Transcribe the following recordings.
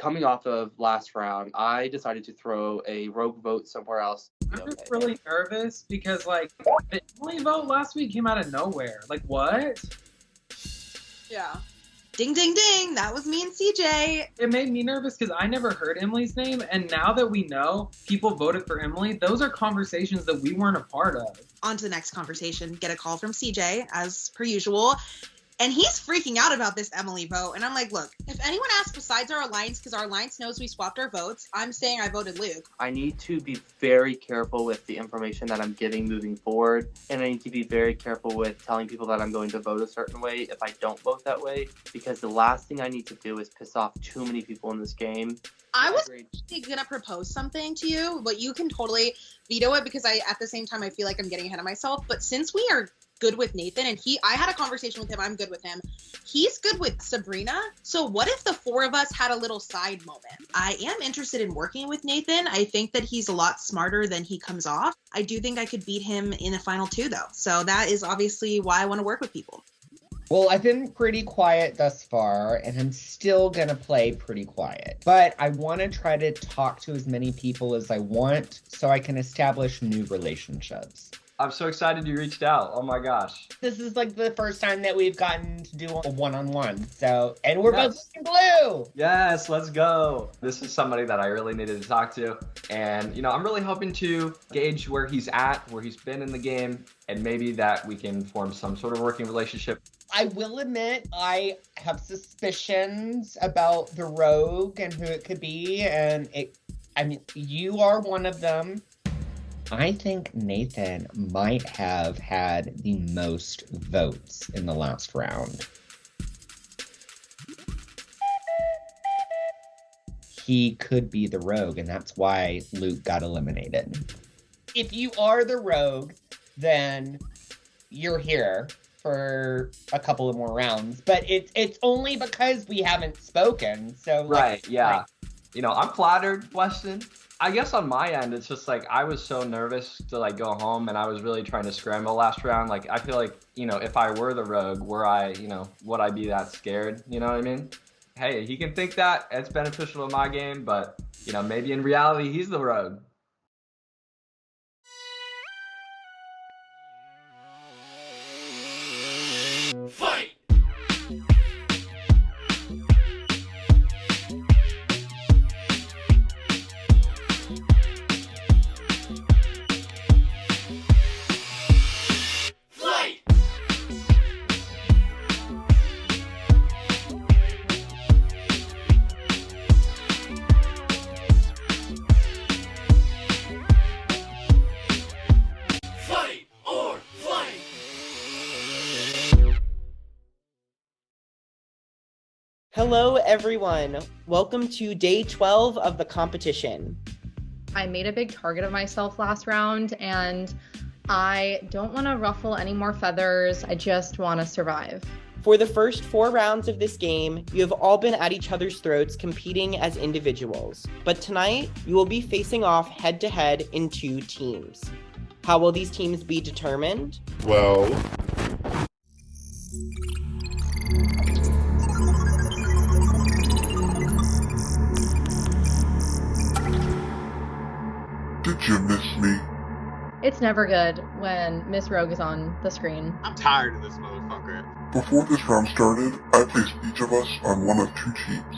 coming off of last round, I decided to throw a rogue vote somewhere else. I'm just really nervous because, like, the Emily vote last week came out of nowhere. Like, what? Yeah. Ding, ding, ding. That was me and CJ. It made me nervous because I never heard Emily's name. And now that we know people voted for Emily, those are conversations that we weren't a part of. On to the next conversation. Get a call from CJ, as per usual. And he's freaking out about this Emily vote. And I'm like, look, if anyone asks besides our alliance, because our alliance knows we swapped our votes, I'm saying I voted Luke. I need to be very careful with the information that I'm giving moving forward. And I need to be very careful with telling people that I'm going to vote a certain way if I don't vote that way. Because the last thing I need to do is piss off too many people in this game. I was actually going to propose something to you, but you can totally veto it because at the same time, I feel like I'm getting ahead of myself. But since we are good with Nathan, and I had a conversation with him, I'm good with him. He's good with Sabrina. So what if the four of us had a little side moment? I am interested in working with Nathan. I think that he's a lot smarter than he comes off. I do think I could beat him in the final two, though. So that is obviously why I want to work with people. Well, I've been pretty quiet thus far, and I'm still gonna play pretty quiet. But I want to try to talk to as many people as I want so I can establish new relationships. I'm so excited you reached out. Oh my gosh. This is like the first time that we've gotten to do a one-on-one. And we're both looking blue. Yes, let's go. This is somebody that I really needed to talk to. And, I'm really hoping to gauge where he's at, where he's been in the game, and maybe that we can form some sort of working relationship. I will admit I have suspicions about the rogue and who it could be. And you are one of them. I think Nathan might have had the most votes in the last round. He could be the rogue, and that's why Luke got eliminated. If you are the rogue, then you're here for a couple of more rounds. But it's only because we haven't spoken. So right, yeah. I'm flattered, Weston. I guess on my end, it's just like I was so nervous to go home, and I was really trying to scramble last round. I feel like, if I were the rogue, would I be that scared? You know what I mean? Hey, he can think that. It's beneficial in my game, but, maybe in reality, he's the rogue. Fight! Hello, everyone. Welcome to day 12 of the competition. I made a big target of myself last round, and I don't want to ruffle any more feathers. I just want to survive. For the first 4 rounds of this game, you have all been at each other's throats competing as individuals. But tonight, you will be facing off head-to-head in 2 teams. How will these teams be determined? Well... Did you miss me? It's never good when Miss Rogue is on the screen. I'm tired of this motherfucker. Before this round started, I placed each of us on one of 2 teams.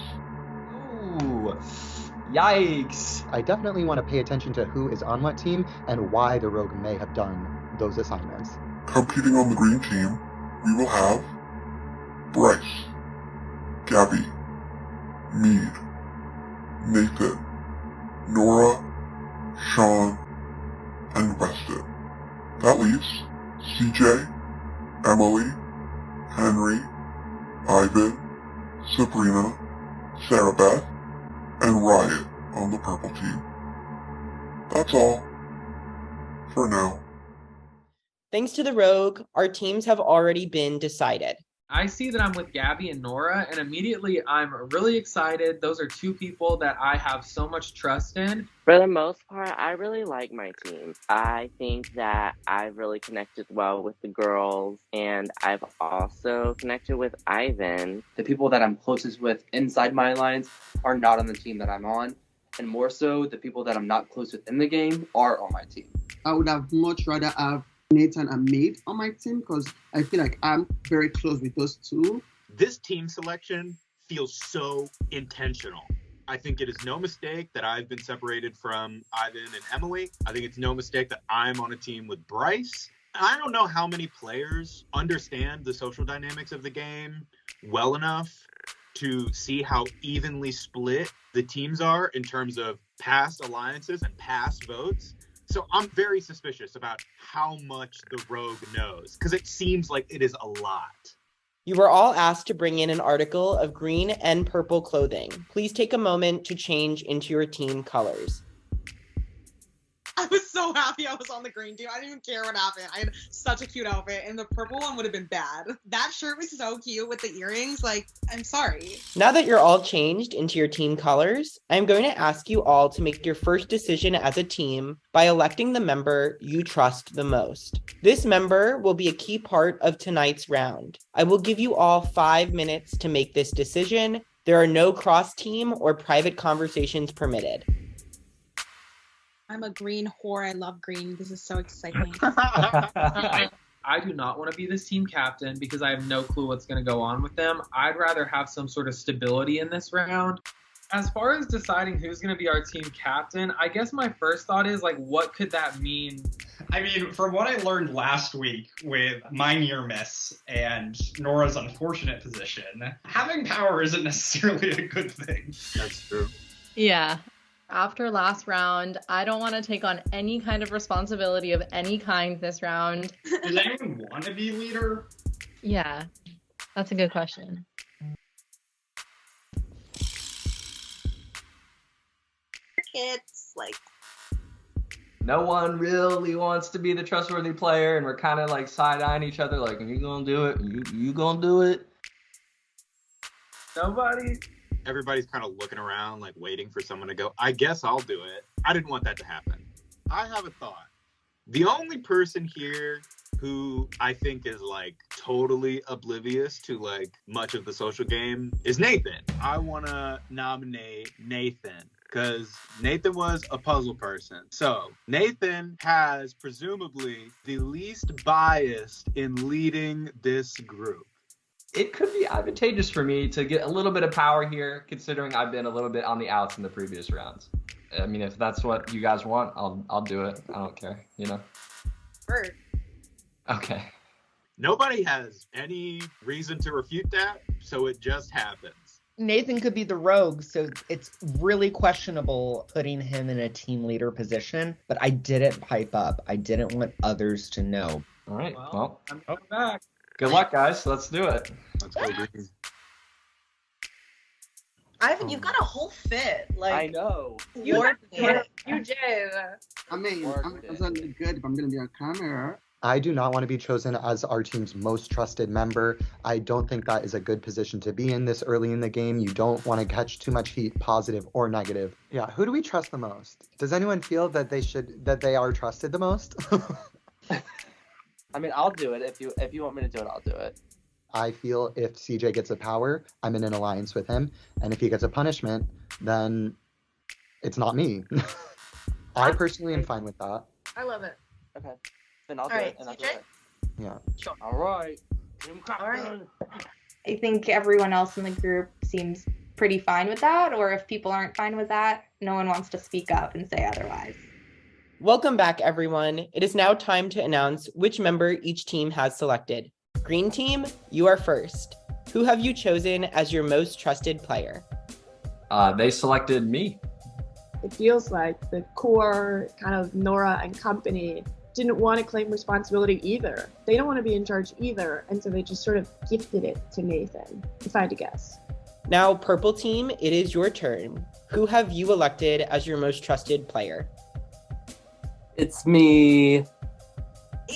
Ooh, yikes. I definitely want to pay attention to who is on what team and why the rogue may have done those assignments. Competing on the green team, we will have Bryce, Gabby, Mead, Nathan, Nora, Sean, and Weston. That leaves CJ, Emily, Henry, Ivan, Sabrina, Sarah Beth, and Riot on the purple team. That's all. For now. Thanks to the rogue, our teams have already been decided. I see that I'm with Gabby and Nora, and immediately I'm really excited. Those are two people that I have so much trust in. For the most part, I really like my team. I think that I've really connected well with the girls, and I've also connected with Ivan. The people that I'm closest with inside my lines are not on the team that I'm on, and more so, the people that I'm not close with in the game are on my team. I would have much rather have Nathan and Maeve on my team because I feel like I'm very close with those two. This team selection feels so intentional. I think it is no mistake that I've been separated from Ivan and Emily. I think it's no mistake that I'm on a team with Bryce. I don't know how many players understand the social dynamics of the game well enough to see how evenly split the teams are in terms of past alliances and past votes. So I'm very suspicious about how much the rogue knows, because it seems like it is a lot. You were all asked to bring in an article of green and purple clothing. Please take a moment to change into your team colors. I was so happy I was on the green team. I didn't even care what happened. I had such a cute outfit, and the purple one would have been bad. That shirt was so cute with the earrings. Like, I'm sorry. Now that you're all changed into your team colors, I'm going to ask you all to make your first decision as a team by electing the member you trust the most. This member will be a key part of tonight's round. I will give you all 5 minutes to make this decision. There are no cross-team or private conversations permitted. I'm a green whore. I love green. This is so exciting. I do not want to be this team captain because I have no clue what's going to go on with them. I'd rather have some sort of stability in this round. As far as deciding who's going to be our team captain, I guess my first thought is, like, what could that mean? I mean, from what I learned last week with my near miss and Nora's unfortunate position, having power isn't necessarily a good thing. That's true. Yeah. After last round, I don't want to take on any kind of responsibility of any kind this round. Does anyone want to be leader? Yeah, that's a good question. Kids, like, No one really wants to be the trustworthy player, and we're kind of like side-eyeing each other like, you gonna do it? You gonna do it? Nobody? Everybody's kind of looking around, like waiting for someone to go, I guess I'll do it. I didn't want that to happen. I have a thought. The only person here who I think is like totally oblivious to like much of the social game is Nathan. I want to nominate Nathan because Nathan was a puzzle person. So Nathan has presumably the least bias in leading this group. It could be advantageous for me to get a little bit of power here, considering I've been a little bit on the outs in the previous rounds. I mean, if that's what you guys want, I'll do it. I don't care, you know? bird. Okay. Nobody has any reason to refute that, so it just happens. Nathan could be the rogue, so it's really questionable putting him in a team leader position, but I didn't pipe up. I didn't want others to know. All right, well, I'm coming back. Good luck, guys. Let's do it. Let's go, Green. Ivan, you've got a whole fit. Like, I know. You do. I mean, I'm certainly good if I'm going to be on camera. I do not want to be chosen as our team's most trusted member. I don't think that is a good position to be in this early in the game. You don't want to catch too much heat, positive or negative. Yeah, who do we trust the most? Does anyone feel that they are trusted the most? I mean, I'll do it. If you want me to do it, I'll do it. I feel if CJ gets a power, I'm in an alliance with him. And if he gets a punishment, then it's not me. I personally am fine with that. I love it. Okay. Then I'll do All it. right, And I'll do CJ? it. Yeah. Sure. All right. All right. I think everyone else in the group seems pretty fine with that, or if people aren't fine with that, no one wants to speak up and say otherwise. Welcome back, everyone. It is now time to announce which member each team has selected. Green team, you are first. Who have you chosen as your most trusted player? They selected me. It feels like the core kind of Nora and company didn't want to claim responsibility either. They don't want to be in charge either, and so they just sort of gifted it to Nathan, if I had to guess. Now, purple team, it is your turn. Who have you elected as your most trusted player? It's me.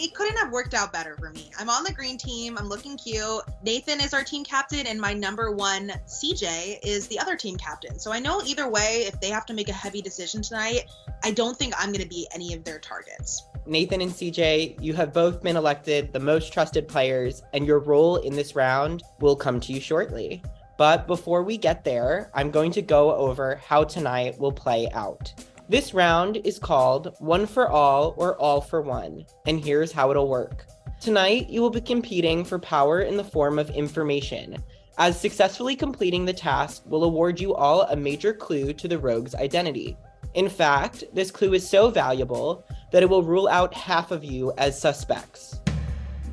it couldn't have worked out better for me. I'm on the green team. I'm looking cute. Nathan is our team captain, and my number one, CJ, is the other team captain. So I know either way, if they have to make a heavy decision tonight, I don't think I'm going to be any of their targets. Nathan and CJ, you have both been elected the most trusted players, and your role in this round will come to you shortly. But before we get there, I'm going to go over how tonight will play out. This round is called One for All or All for One, and here's how it'll work. Tonight, you will be competing for power in the form of information, as successfully completing the task will award you all a major clue to the rogue's identity. In fact, this clue is so valuable that it will rule out half of you as suspects.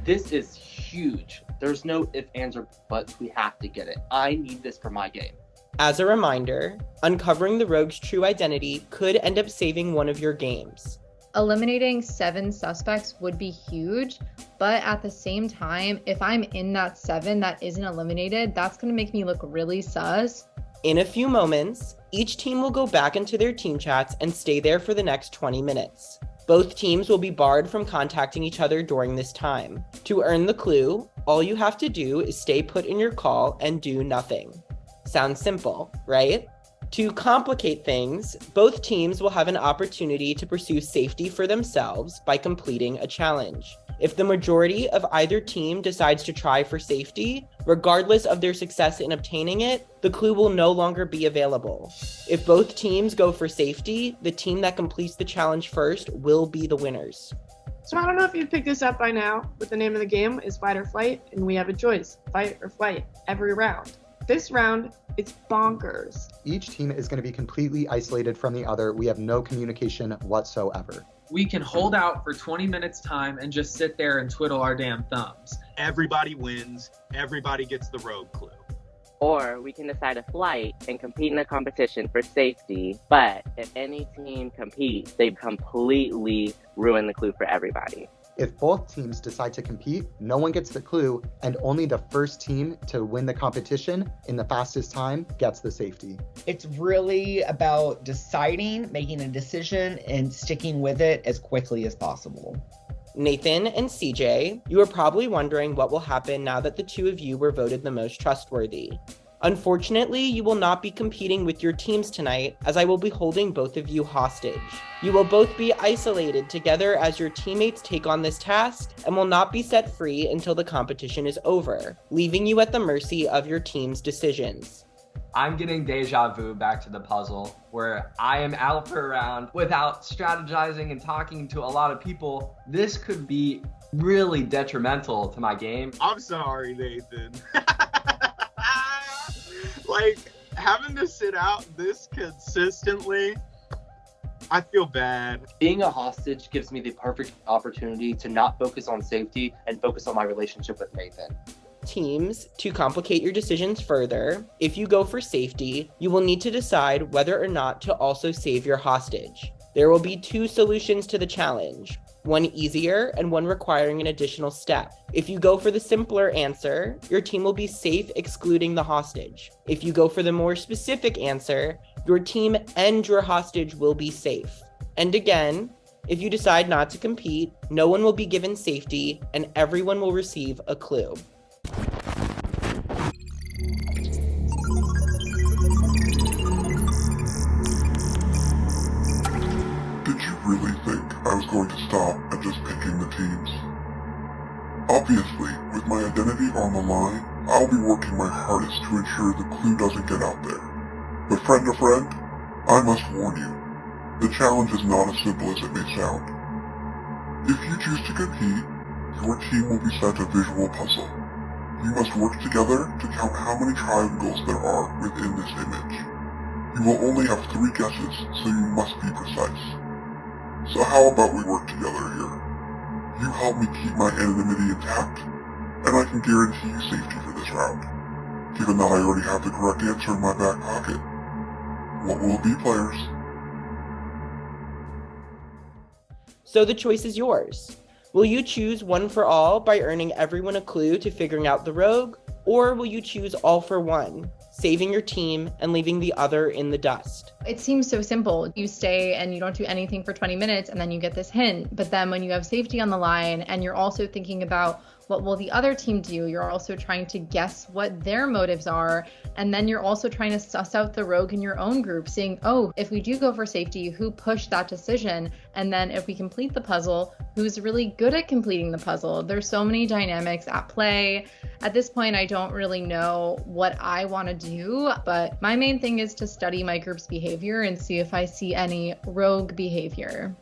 This is huge. There's no ifs, ands, or buts. We have to get it. I need this for my game. As a reminder, uncovering the rogue's true identity could end up saving one of your games. Eliminating 7 suspects would be huge, but at the same time, if I'm in that 7 that isn't eliminated, that's going to make me look really sus. In a few moments, each team will go back into their team chats and stay there for the next 20 minutes. Both teams will be barred from contacting each other during this time. To earn the clue, all you have to do is stay put in your call and do nothing. Sounds simple, right? To complicate things, both teams will have an opportunity to pursue safety for themselves by completing a challenge. If the majority of either team decides to try for safety, regardless of their success in obtaining it, the clue will no longer be available. If both teams go for safety, the team that completes the challenge first will be the winners. So I don't know if you've picked this up by now, but the name of the game is Fight or Flight, and we have a choice, fight or flight, every round. This round, it's bonkers. Each team is going to be completely isolated from the other. We have no communication whatsoever. We can hold out for 20 minutes time and just sit there and twiddle our damn thumbs. Everybody wins. Everybody gets the rogue clue. Or we can decide a flight and compete in a competition for safety, but if any team competes, they completely ruin the clue for everybody. If both teams decide to compete, no one gets the clue, and only the first team to win the competition in the fastest time gets the safety. It's really about deciding, making a decision, and sticking with it as quickly as possible. Nathan and CJ, you are probably wondering what will happen now that the two of you were voted the most trustworthy. Unfortunately, you will not be competing with your teams tonight, as I will be holding both of you hostage. You will both be isolated together as your teammates take on this task, and will not be set free until the competition is over, leaving you at the mercy of your team's decisions. I'm getting deja vu back to the puzzle, where I am out for a round without strategizing and talking to a lot of people. This could be really detrimental to my game. I'm sorry, Nathan. Like, having to sit out this consistently, I feel bad. Being a hostage gives me the perfect opportunity to not focus on safety and focus on my relationship with Nathan. Teams, to complicate your decisions further, if you go for safety, you will need to decide whether or not to also save your hostage. There will be 2 solutions to the challenge, one easier and one requiring an additional step. If you go for the simpler answer, your team will be safe excluding the hostage. If you go for the more specific answer, your team and your hostage will be safe. And again, if you decide not to compete, no one will be given safety and everyone will receive a clue. Did you really think I was going to stop at just picking the teams? Obviously, with my identity on the line, I'll be working my hardest to ensure the clue doesn't get out there. But friend to friend, I must warn you, the challenge is not as simple as it may sound. If you choose to compete, your team will be set a visual puzzle. You must work together to count how many triangles there are within this image. You will only have 3 guesses, so you must be precise. So how about we work together here? You help me keep my anonymity intact, and I can guarantee you safety for this round, given that I already have the correct answer in my back pocket. What will it be, players? So the choice is yours. Will you choose one for all by earning everyone a clue to figuring out the rogue, or will you choose all for one, saving your team and leaving the other in the dust. It seems so simple. You stay and you don't do anything for 20 minutes and then you get this hint. But then when you have safety on the line and you're also thinking about what will the other team do, you're also trying to guess what their motives are. And then you're also trying to suss out the rogue in your own group, saying, oh, if we do go for safety, who pushed that decision? And then if we complete the puzzle, who's really good at completing the puzzle? There's so many dynamics at play. At this point, I don't really know what I want to do, but my main thing is to study my group's behavior and see if I see any rogue behavior.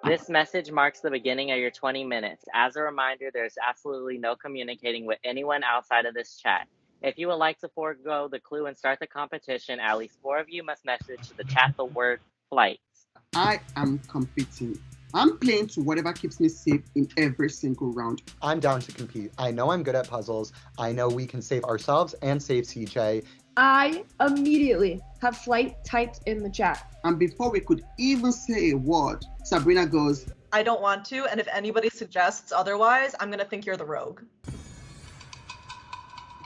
This message marks the beginning of your 20 minutes. As a reminder, there's absolutely no communicating with anyone outside of this chat. If you would like to forego the clue and start the competition, at least 4 of you must message to the chat the word flight. I am competing. I'm playing to whatever keeps me safe in every single round. I'm down to compete. I know I'm good at puzzles. I know we can save ourselves and save CJ. I immediately have flight typed in the chat. And before we could even say a word, Sabrina goes, I don't want to, and if anybody suggests otherwise, I'm gonna think you're the rogue.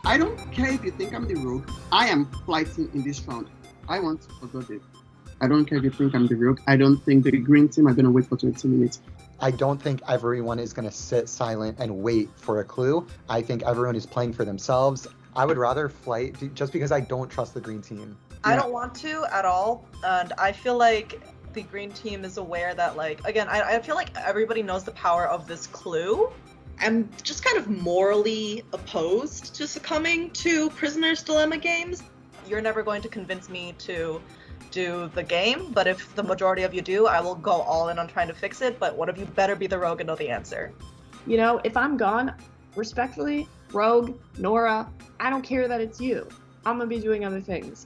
I don't care if you think I'm the rogue. I am flighting in this round. I want to forget it. I don't care if you think I'm the rogue. I don't think the green team are going to wait for 20 minutes. I don't think everyone is going to sit silent and wait for a clue. I think everyone is playing for themselves. I would rather flight just because I don't trust the green team. I don't want to at all, and I feel like the green team is aware that, like, again, I feel like everybody knows the power of this clue. I'm just kind of morally opposed to succumbing to Prisoner's Dilemma games. You're never going to convince me to do the game, but if the majority of you do, I will go all in on trying to fix it, but one of you better be the rogue and know the answer. You know, if I'm gone, respectfully, rogue, Nora, I don't care that it's you. I'm gonna be doing other things.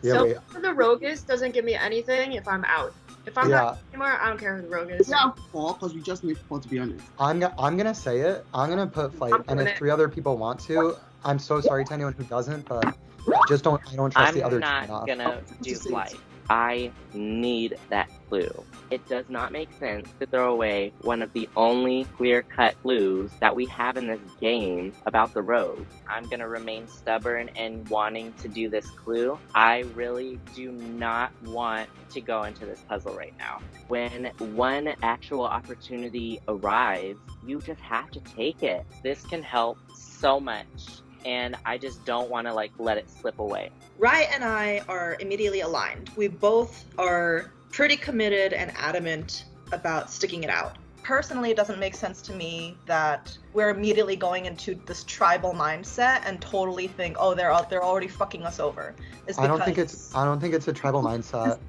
Yeah, so wait. who the rogue is doesn't give me anything if I'm out. If I'm not anymore, I don't care who the rogue is. Yeah, 4, because we just need 4 to be honest. I'm gonna say it. I'm gonna put flight, and if 3 other people want to, I'm so sorry to anyone who doesn't, but I don't trust the other team I'm enough. not gonna do flight. I need that clue. It does not make sense to throw away one of the only clear-cut clues that we have in this game about the rogue. I'm gonna remain stubborn and wanting to do this clue. I really do not want to go into this puzzle right now. When one actual opportunity arrives, you just have to take it. This can help so much, and I just don't want to let it slip away. Riot and I are immediately aligned. We both are pretty committed and adamant about sticking it out. Personally, it doesn't make sense to me that we're immediately going into this tribal mindset and totally think, oh, they're already fucking us over. I don't think it's a tribal mindset.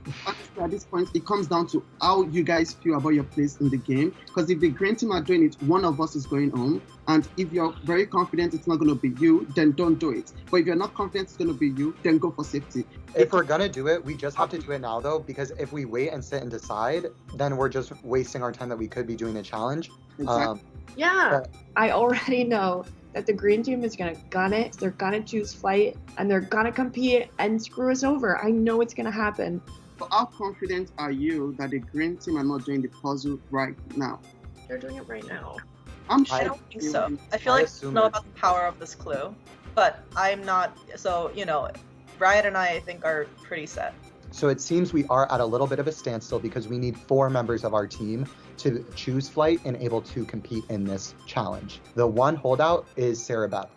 At this point, it comes down to how you guys feel about your place in the game. Because if the green team are doing it, one of us is going home. And if you're very confident it's not going to be you, then don't do it. But if you're not confident it's going to be you, then go for safety. If we're going to do it, we just have to do it now, though, because if we wait and sit and decide, then we're just wasting our time that we could be doing a challenge. Exactly. I already know that the green team is going to gun it, they're going to choose flight, and they're going to compete and screw us over. I know it's going to happen. But how confident are you that the green team are not doing the puzzle right now? They're doing it right now. I don't think so. I feel like I know about the power of this clue, but I'm not. So, Riot and I think, are pretty set. So it seems we are at a little bit of a standstill because we need 4 members of our team to choose flight and able to compete in this challenge. The one holdout is Sarah Beth.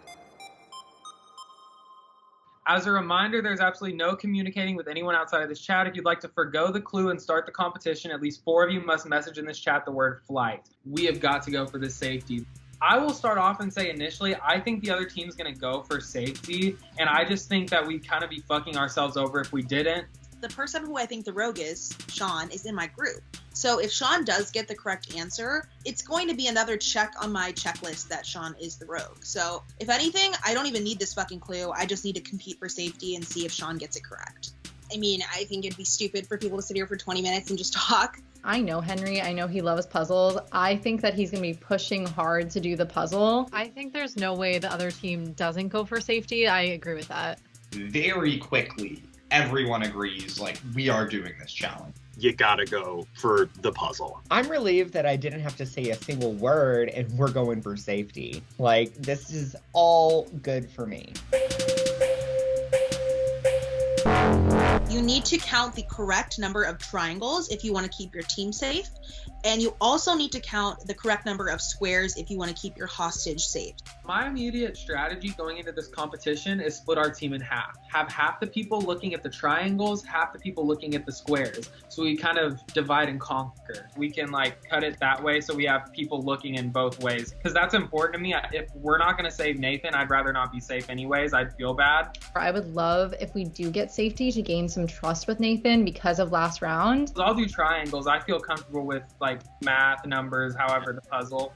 As a reminder, there's absolutely no communicating with anyone outside of this chat. If you'd like to forgo the clue and start the competition, at least 4 of you must message in this chat the word flight. We have got to go for this safety. I will start off and say initially, I think the other team's going to go for safety, and I just think that we'd kind of be fucking ourselves over if we didn't. The person who I think the rogue is, Sean, is in my group. So if Sean does get the correct answer, it's going to be another check on my checklist that Sean is the rogue. So if anything, I don't even need this fucking clue. I just need to compete for safety and see if Sean gets it correct. I mean, I think it'd be stupid for people to sit here for 20 minutes and just talk. I know Henry. I know he loves puzzles. I think that he's going to be pushing hard to do the puzzle. I think there's no way the other team doesn't go for safety. I agree with that. Very quickly, everyone agrees, like, we are doing this challenge. You gotta go for the puzzle. I'm relieved that I didn't have to say a single word and we're going for safety. Like, this is all good for me. You need to count the correct number of triangles if you want to keep your team safe. And you also need to count the correct number of squares if you want to keep your hostage safe. My immediate strategy going into this competition is split our team in half. Have half the people looking at the triangles, half the people looking at the squares. So we kind of divide and conquer. We can like cut it that way so we have people looking in both ways. Because that's important to me. If we're not going to save Nathan, I'd rather not be safe anyways. I'd feel bad. I would love if we do get safety to gain some trust with Nathan because of last round. I'll do triangles. I feel comfortable with like math, numbers, however the puzzle.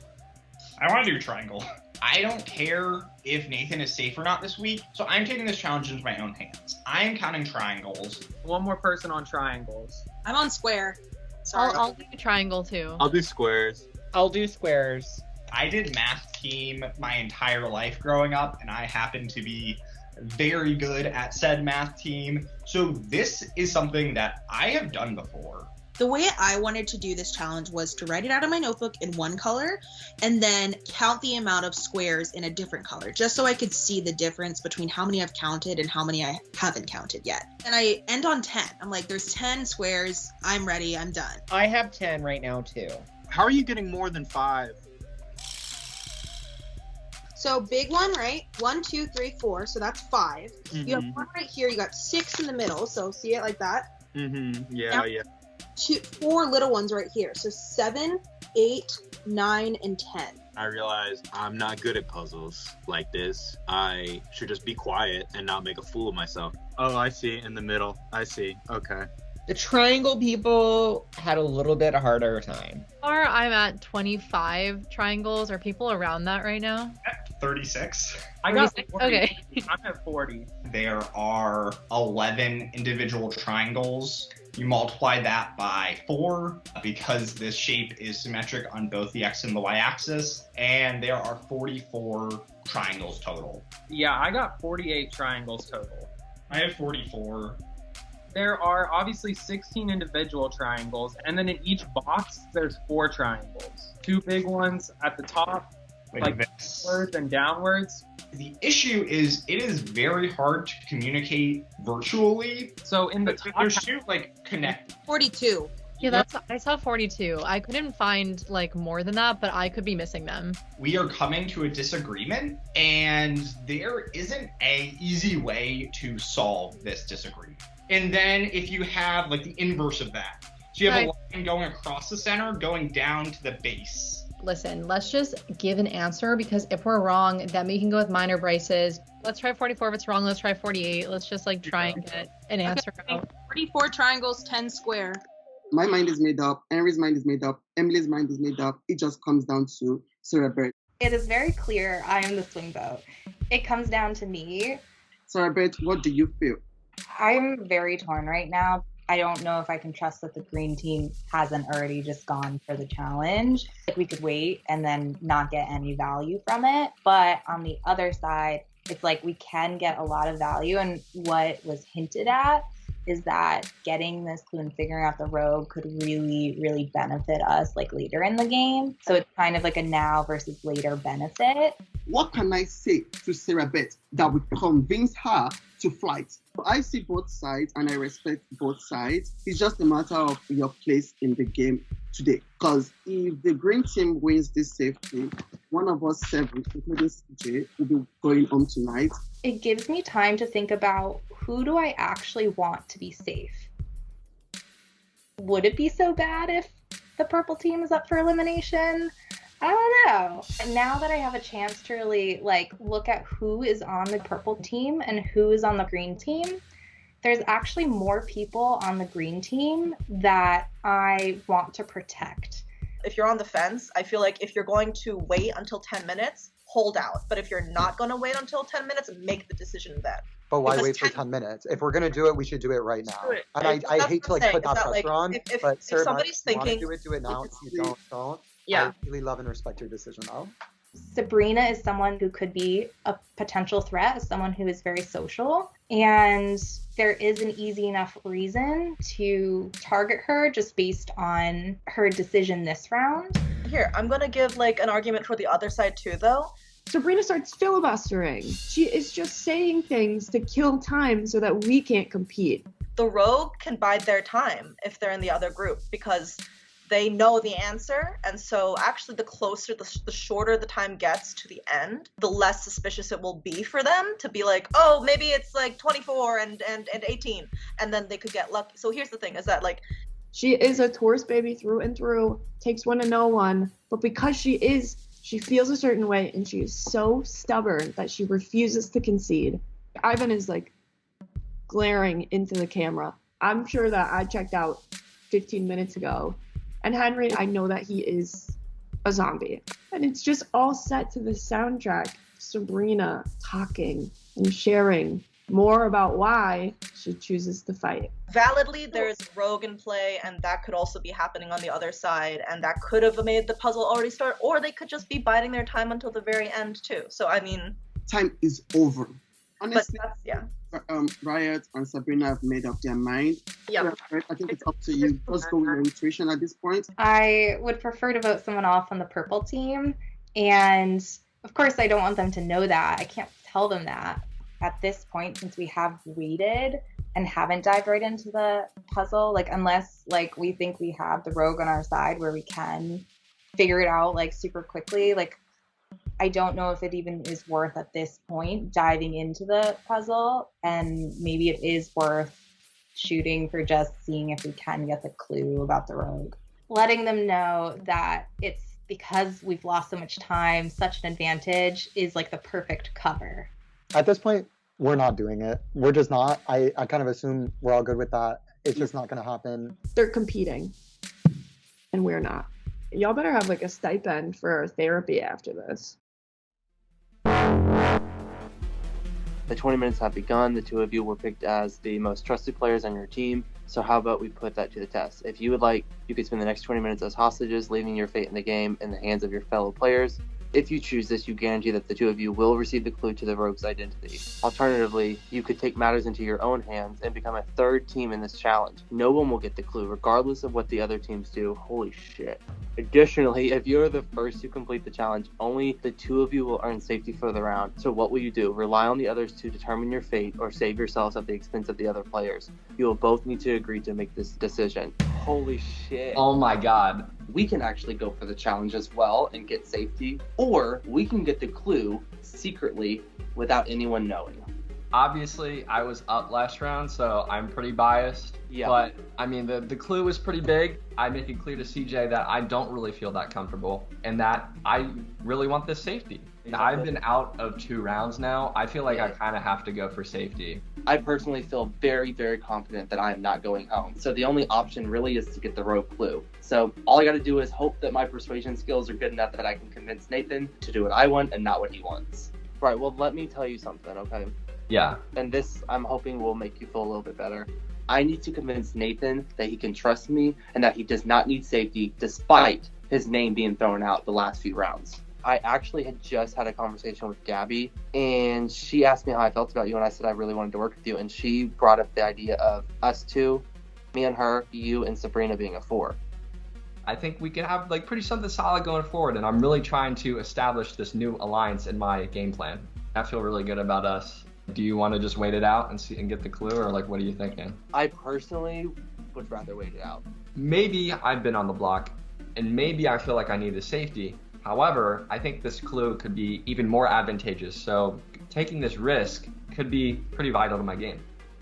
I want to do triangle. I don't care if Nathan is safe or not this week, so I'm taking this challenge into my own hands. I am counting triangles. One more person on triangles. I'm on square. Sorry. I'll do triangle too. I'll do squares. I'll do squares. I did math team my entire life growing up, and I happen to be very good at said math team. So this is something that I have done before. The way I wanted to do this challenge was to write it out in my notebook in one color and then count the amount of squares in a different color, just so I could see the difference between how many I've counted and how many I haven't counted yet. And I end on 10. I'm like, there's 10 squares. I'm ready. I'm done. I have 10 right now too. How are you getting more than 5? So big one, right? 1, 2, 3, 4. So that's 5. Mm-hmm. You have one right here. You got 6 in the middle. So see it like that? Mm-hmm. Yeah, now, yeah. 4 little ones right here. So 7, 8, 9, and 10. I realized I'm not good at puzzles like this. I should just be quiet and not make a fool of myself. Oh, I see. In the middle. I see. Okay. The triangle people had a little bit harder time. Or I'm at 25 triangles. Are people around that right now? 36. I got 36? 40. Okay. I'm at 40. There are 11 individual triangles. You multiply that by 4 because this shape is symmetric on both the x and the y-axis, and there are 44 triangles total. Yeah, I got 48 triangles total. I have 44. There are obviously 16 individual triangles, and then in each box, there's 4 triangles. 2 big ones at the top, like this. upwards and downwards. The issue is it is very hard to communicate virtually. So in the top, there's 2 like connect. 42. Yeah, I saw 42. I couldn't find like more than that, but I could be missing them. We are coming to a disagreement, and there isn't an easy way to solve this disagreement. And then if you have like the inverse of that, so you have a line going across the center, going down to the base. Listen, let's just give an answer, because if we're wrong, then we can go with minor braces. Let's try 44. If it's wrong, let's try 48. Let's just like try and get an answer out. 44 triangles, 10 square. My mind is made up. Henry's mind is made up. Emily's mind is made up. It just comes down to Sarah Beth. It is very clear I am the swing vote. It comes down to me. Sarah Beth, what do you feel? I'm very torn right now. I don't know if I can trust that the green team hasn't already just gone for the challenge. We could wait and then not get any value from it. But on the other side, it's like we can get a lot of value. And what was hinted at is that getting this clue and figuring out the rogue could really, really benefit us like later in the game. So it's kind of like a now versus later benefit. What can I say to Sarah Beth that would convince her to fight? I see both sides and I respect both sides. It's just a matter of your place in the game today. Because if the green team wins this safety, one of us 7, including CJ, will be going home tonight. It gives me time to think about, who do I actually want to be safe? Would it be so bad if the purple team is up for elimination? I don't know. And now that I have a chance to really like look at who is on the purple team and who is on the green team, there's actually more people on the green team that I want to protect. If you're on the fence, I feel like if you're going to wait until 10 minutes, hold out. But if you're not going to wait until 10 minutes, make the decision then. But why Because wait for 10 minutes? If we're going to do it, we should do it right now. And I hate to like put that pressure on, but Sarah, somebody's if you want to thinking- do it now. If you don't. Yeah. I really love and respect your decision though. Sabrina is someone who could be a potential threat, as someone who is very social. And there is an easy enough reason to target her just based on her decision this round. Here, I'm gonna give like an argument for the other side too, though. Sabrina starts filibustering. She is just saying things to kill time so that we can't compete. The rogue can bide their time if they're in the other group because they know the answer, and so actually the shorter the time gets to the end, the less suspicious it will be for them to be like, oh, maybe it's like 24 and 18, and then they could get lucky. So here's the thing, is that like, she is a Taurus baby through and through, takes one to know one, but because she feels a certain way, and she is so stubborn that she refuses to concede. Ivan is like glaring into the camera. I'm sure that I checked out 15 minutes ago. And Henry, I know that he is a zombie. And it's just all set to the soundtrack. Sabrina talking and sharing more about why she chooses to fight. Validly, there's rogue in play, and that could also be happening on the other side, and that could have made the puzzle already start, or they could just be biding their time until the very end, too. So, I mean... Time is over. Honestly, but that's, yeah. Riot and Sabrina have made up their mind. Yeah. I think it's up to you. Just go with your intuition at this point. I would prefer to vote someone off on the purple team. And of course, I don't want them to know that. I can't tell them that at this point, since we have waited and haven't dived right into the puzzle. Like, unless like we think we have the rogue on our side where we can figure it out like super quickly. Like, I don't know if it even is worth at this point diving into the puzzle, and maybe it is worth shooting for just seeing if we can get the clue about the rogue. Letting them know that it's because we've lost so much time, such an advantage is like the perfect cover. At this point, we're not doing it. We're just not. I kind of assume we're all good with that. It's just not going to happen. They're competing, and we're not. Y'all better have like a stipend for therapy after this. The 20 minutes have begun. The two of you were picked as the most trusted players on your team. So how about we put that to the test? If you would like, you could spend the next 20 minutes as hostages, leaving your fate in the game in the hands of your fellow players. If you choose this, you guarantee that the two of you will receive the clue to the rogue's identity. Alternatively, you could take matters into your own hands and become a third team in this challenge. No one will get the clue, regardless of what the other teams do. Holy shit. Additionally, if you're the first to complete the challenge, only the two of you will earn safety for the round. So what will you do? Rely on the others to determine your fate, or save yourselves at the expense of the other players? You will both need to agree to make this decision. Holy shit. Oh my god. We can actually go for the challenge as well and get safety, or we can get the clue secretly without anyone knowing. Obviously, I was up last round, so I'm pretty biased. Yeah. But, I mean, the clue was pretty big. I make it clear to CJ that I don't really feel that comfortable and that I really want this safety. I've been out of 2 rounds now. I feel like I kind of have to go for safety. I personally feel very, very confident that I am not going home. So the only option really is to get the rogue clue. So all I got to do is hope that my persuasion skills are good enough that I can convince Nathan to do what I want and not what he wants. Right, well, let me tell you something, okay? Yeah. And this, I'm hoping, will make you feel a little bit better. I need to convince Nathan that he can trust me and that he does not need safety despite his name being thrown out the last few rounds. I actually had just had a conversation with Gabby, and she asked me how I felt about you, and I said I really wanted to work with you, and she brought up the idea of us two, me and her, you and Sabrina being a 4. I think we can have like pretty something solid going forward, and I'm really trying to establish this new alliance in my game plan. I feel really good about us. Do you want to just wait it out and see and get the clue, or like what are you thinking? I personally would rather wait it out. Maybe I've been on the block, and maybe I feel like I need the safety. However, I think this clue could be even more advantageous, so taking this risk could be pretty vital to my game.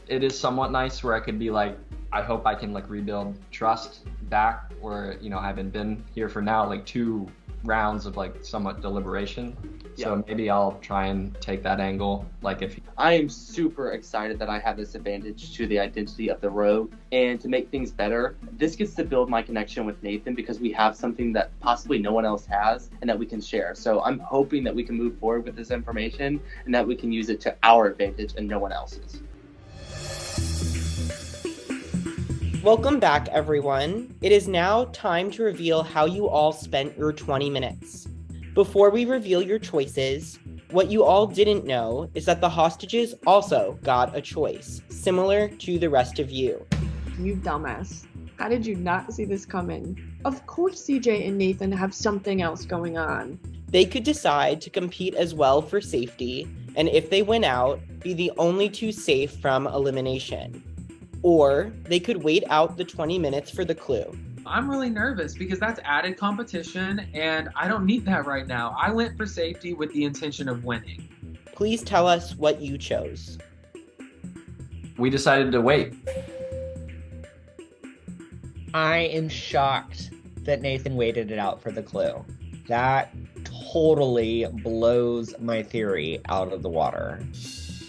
It is somewhat nice where I could be like, I hope I can like rebuild trust back, or I haven't been here for now like 2 rounds of like somewhat deliberation. Yeah. So maybe I'll try and take that angle. Like if I am super excited that I have this advantage to the identity of the rogue, and to make things better, this gets to build my connection with Nathan because we have something that possibly no one else has and that we can share. So I'm hoping that we can move forward with this information and that we can use it to our advantage and no one else's. Welcome back, everyone. It is now time to reveal how you all spent your 20 minutes. Before we reveal your choices, What you all didn't know is that the hostages also got a choice, similar to the rest of you. You dumbass. How did you not see this coming? Of course CJ and Nathan have something else going on. They could decide to compete as well for safety, and if they win out, be the only two safe from elimination. Or they could wait out the 20 minutes for the clue. I'm really nervous because that's added competition, and I don't need that right now. I went for safety with the intention of winning. Please tell us what you chose. We decided to wait. I am shocked that Nathan waited it out for the clue. That totally blows my theory out of the water.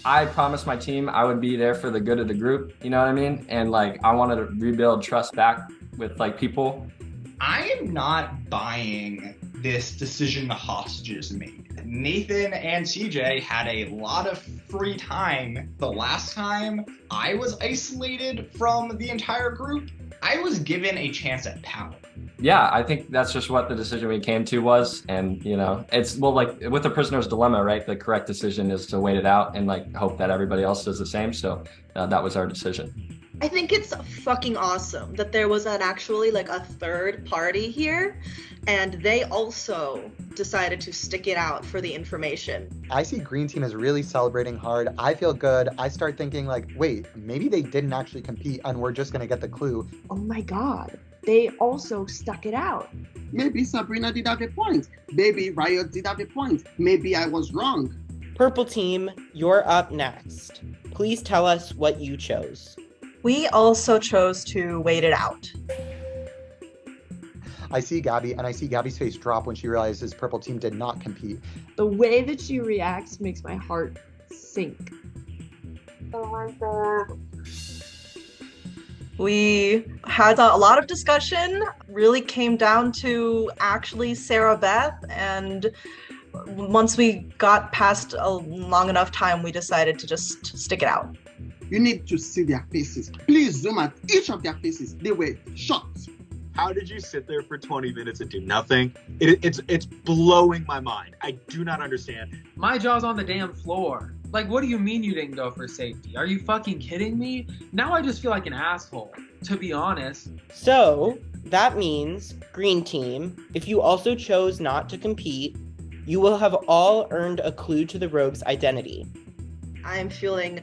I promised my team I would be there for the good of the group, you know what I mean? And like, I wanted to rebuild trust back with like people. I am not buying this decision the hostages made. Nathan and CJ had a lot of free time. The last time I was isolated from the entire group, I was given a chance at power. Yeah, I think that's just what the decision we came to was. And, you know, it's, well, like with the prisoner's dilemma, right? The correct decision is to wait it out and like hope that everybody else does the same. So that was our decision. I think it's fucking awesome that there was actually like a third party here, and they also decided to stick it out for the information. I see Green Team is really celebrating hard. I feel good. I start thinking like, wait, maybe they didn't actually compete and we're just gonna get the clue. Oh my god, they also stuck it out. Maybe Sabrina did have a point. Maybe Riot did have a point. Maybe I was wrong. Purple Team, you're up next. Please tell us what you chose. We also chose to wait it out. I see Gabby, and I see Gabby's face drop when she realizes Purple Team did not compete. The way that she reacts makes my heart sink. Oh my god. We had a lot of discussion, really came down to actually Sarah Beth, and once we got past a long enough time, we decided to just stick it out. You need to see their faces. Please zoom at each of their faces. They were shocked. How did you sit there for 20 minutes and do nothing? It's blowing my mind. I do not understand. My jaw's on the damn floor. Like, what do you mean you didn't go for safety? Are you fucking kidding me? Now I just feel like an asshole, to be honest. So, that means, Green Team, if you also chose not to compete, you will have all earned a clue to the rogue's identity. I'm feeling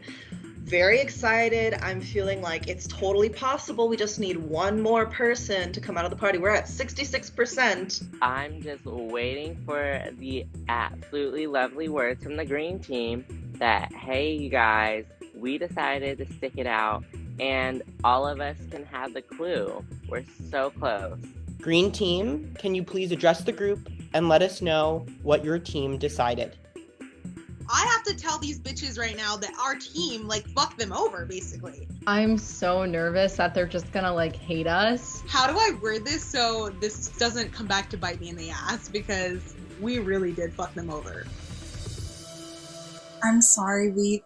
very excited. I'm feeling like it's totally possible. We just need one more person to come out of the party. We're at 66%. I'm just waiting for the absolutely lovely words from the green team that, hey, you guys, we decided to stick it out and all of us can have the clue. We're so close. Green Team, can you please address the group and let us know what your team decided? I have to tell these bitches right now that our team, fucked them over, basically. I'm so nervous that they're just gonna, hate us. How do I word this so this doesn't come back to bite me in the ass? Because we really did fuck them over. I'm sorry, we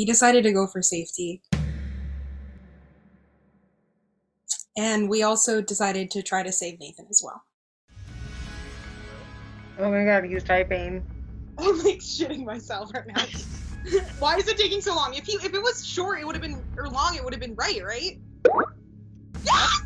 decided to go for safety. And we also decided to try to save Nathan as well. Oh my god, he's typing. I'm shitting myself right now. Why is it taking so long? If it was short, it would have been, or long, it would have been right? Yes!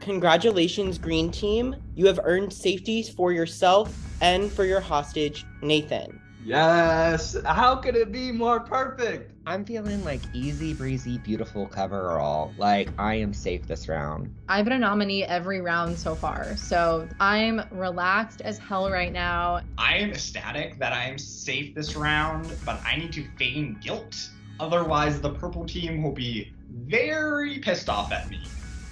Congratulations, Green Team. You have earned safeties for yourself and for your hostage, Nathan. Yes! How could it be more perfect? I'm feeling like easy breezy, beautiful coverall. I am safe this round. I've been a nominee every round so far, so I'm relaxed as hell right now. I am ecstatic that I am safe this round, but I need to feign guilt. Otherwise, the purple team will be very pissed off at me.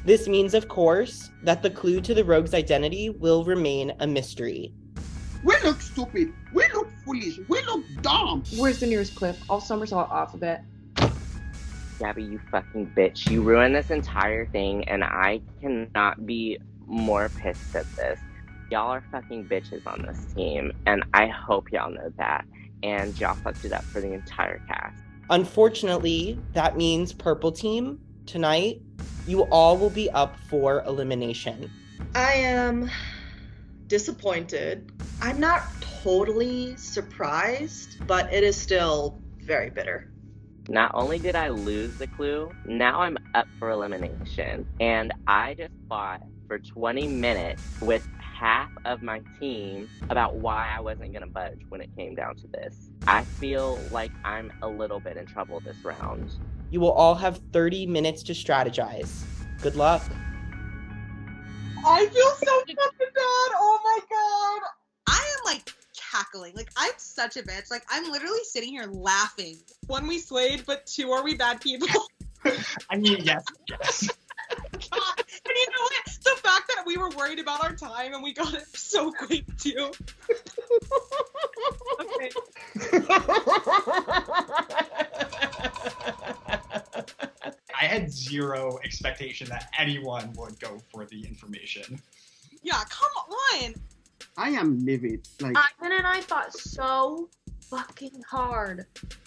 This means, of course, that the clue to the rogue's identity will remain a mystery. We look stupid. We look foolish. We look dumb. Where's the nearest cliff? I'll somersault off of it. Gabby, you fucking bitch. You ruined this entire thing, and I cannot be more pissed at this. Y'all are fucking bitches on this team, and I hope y'all know that. And y'all fucked it up for the entire cast. Unfortunately, that means Purple Team, tonight, you all will be up for elimination. I am disappointed. I'm not totally surprised, but it is still very bitter. Not only did I lose the clue, now I'm up for elimination. And I just fought for 20 minutes with half of my team about why I wasn't going to budge when it came down to this. I feel like I'm a little bit in trouble this round. You will all have 30 minutes to strategize. Good luck. I feel so fucking bad. Oh my god. I am like cackling. Like, I'm such a bitch. Like, I'm literally sitting here laughing. One, we swayed, but two, are we bad people? I mean, yes. God. And you know what? The fact that we were worried about our time and we got it so quick too. Okay. I had zero expectation that anyone would go for the information. Yeah, come on. I am livid. Like, Ivan and I fought so fucking hard.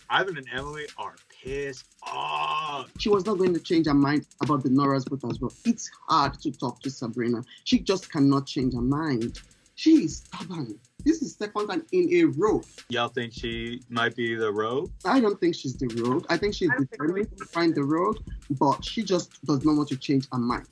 Ivan and Emily are pissed off. she was not going to change her mind about the Nora's vote as well. It's hard to talk to Sabrina. She just cannot change her mind. She is stubborn. This is second time in a row. Y'all think she might be the rogue? I don't think she's the rogue. I think she's determined to find the rogue, but she just does not want to change her mind.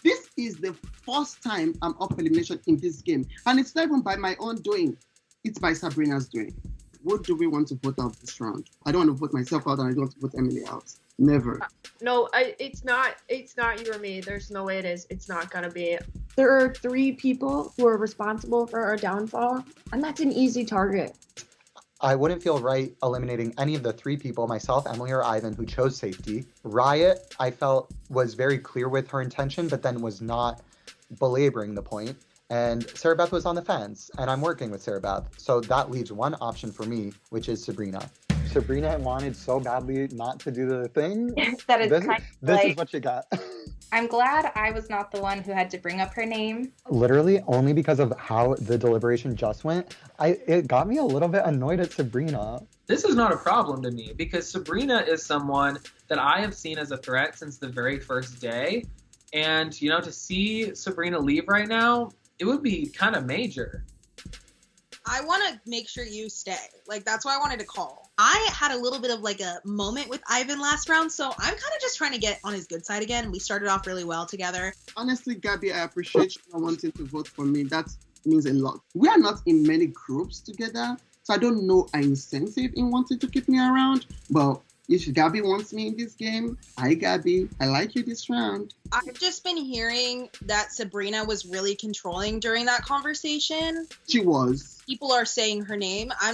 This is the first time I'm up elimination in this game, and it's not even by my own doing. It's by Sabrina's doing. What do we want to vote out this round? I don't want to vote myself out, and I don't want to vote Emily out. Never. No, it's not you or me. There's no way it is. It's not gonna be. There are 3 people who are responsible for our downfall, and that's an easy target. I wouldn't feel right eliminating any of the 3 people, myself, Emily, or Ivan, who chose safety. Riot, I felt, was very clear with her intention, but then was not belaboring the point. And Sarah Beth was on the fence, and I'm working with Sarah Beth. So that leaves one option for me, which is Sabrina. Sabrina wanted so badly not to do the thing. That is This kind of is like, what you got. I'm glad I was not the one who had to bring up her name. Literally, only because of how the deliberation just went, it got me a little bit annoyed at Sabrina. This is not a problem to me because Sabrina is someone that I have seen as a threat since the very first day. And, you know, to see Sabrina leave right now, it would be kind of major. I want to make sure you stay. Like, that's why I wanted to call. I had a little bit of like a moment with Ivan last round, so I'm kind of just trying to get on his good side again. We started off really well together. Honestly, Gabby, I appreciate you not wanting to vote for me. That means a lot. We are not in many groups together, so I don't know an incentive in wanting to keep me around. But if Gabby wants me in this game, hi Gabby, I like you this round. I've just been hearing that Sabrina was really controlling during that conversation. She was. People are saying her name. I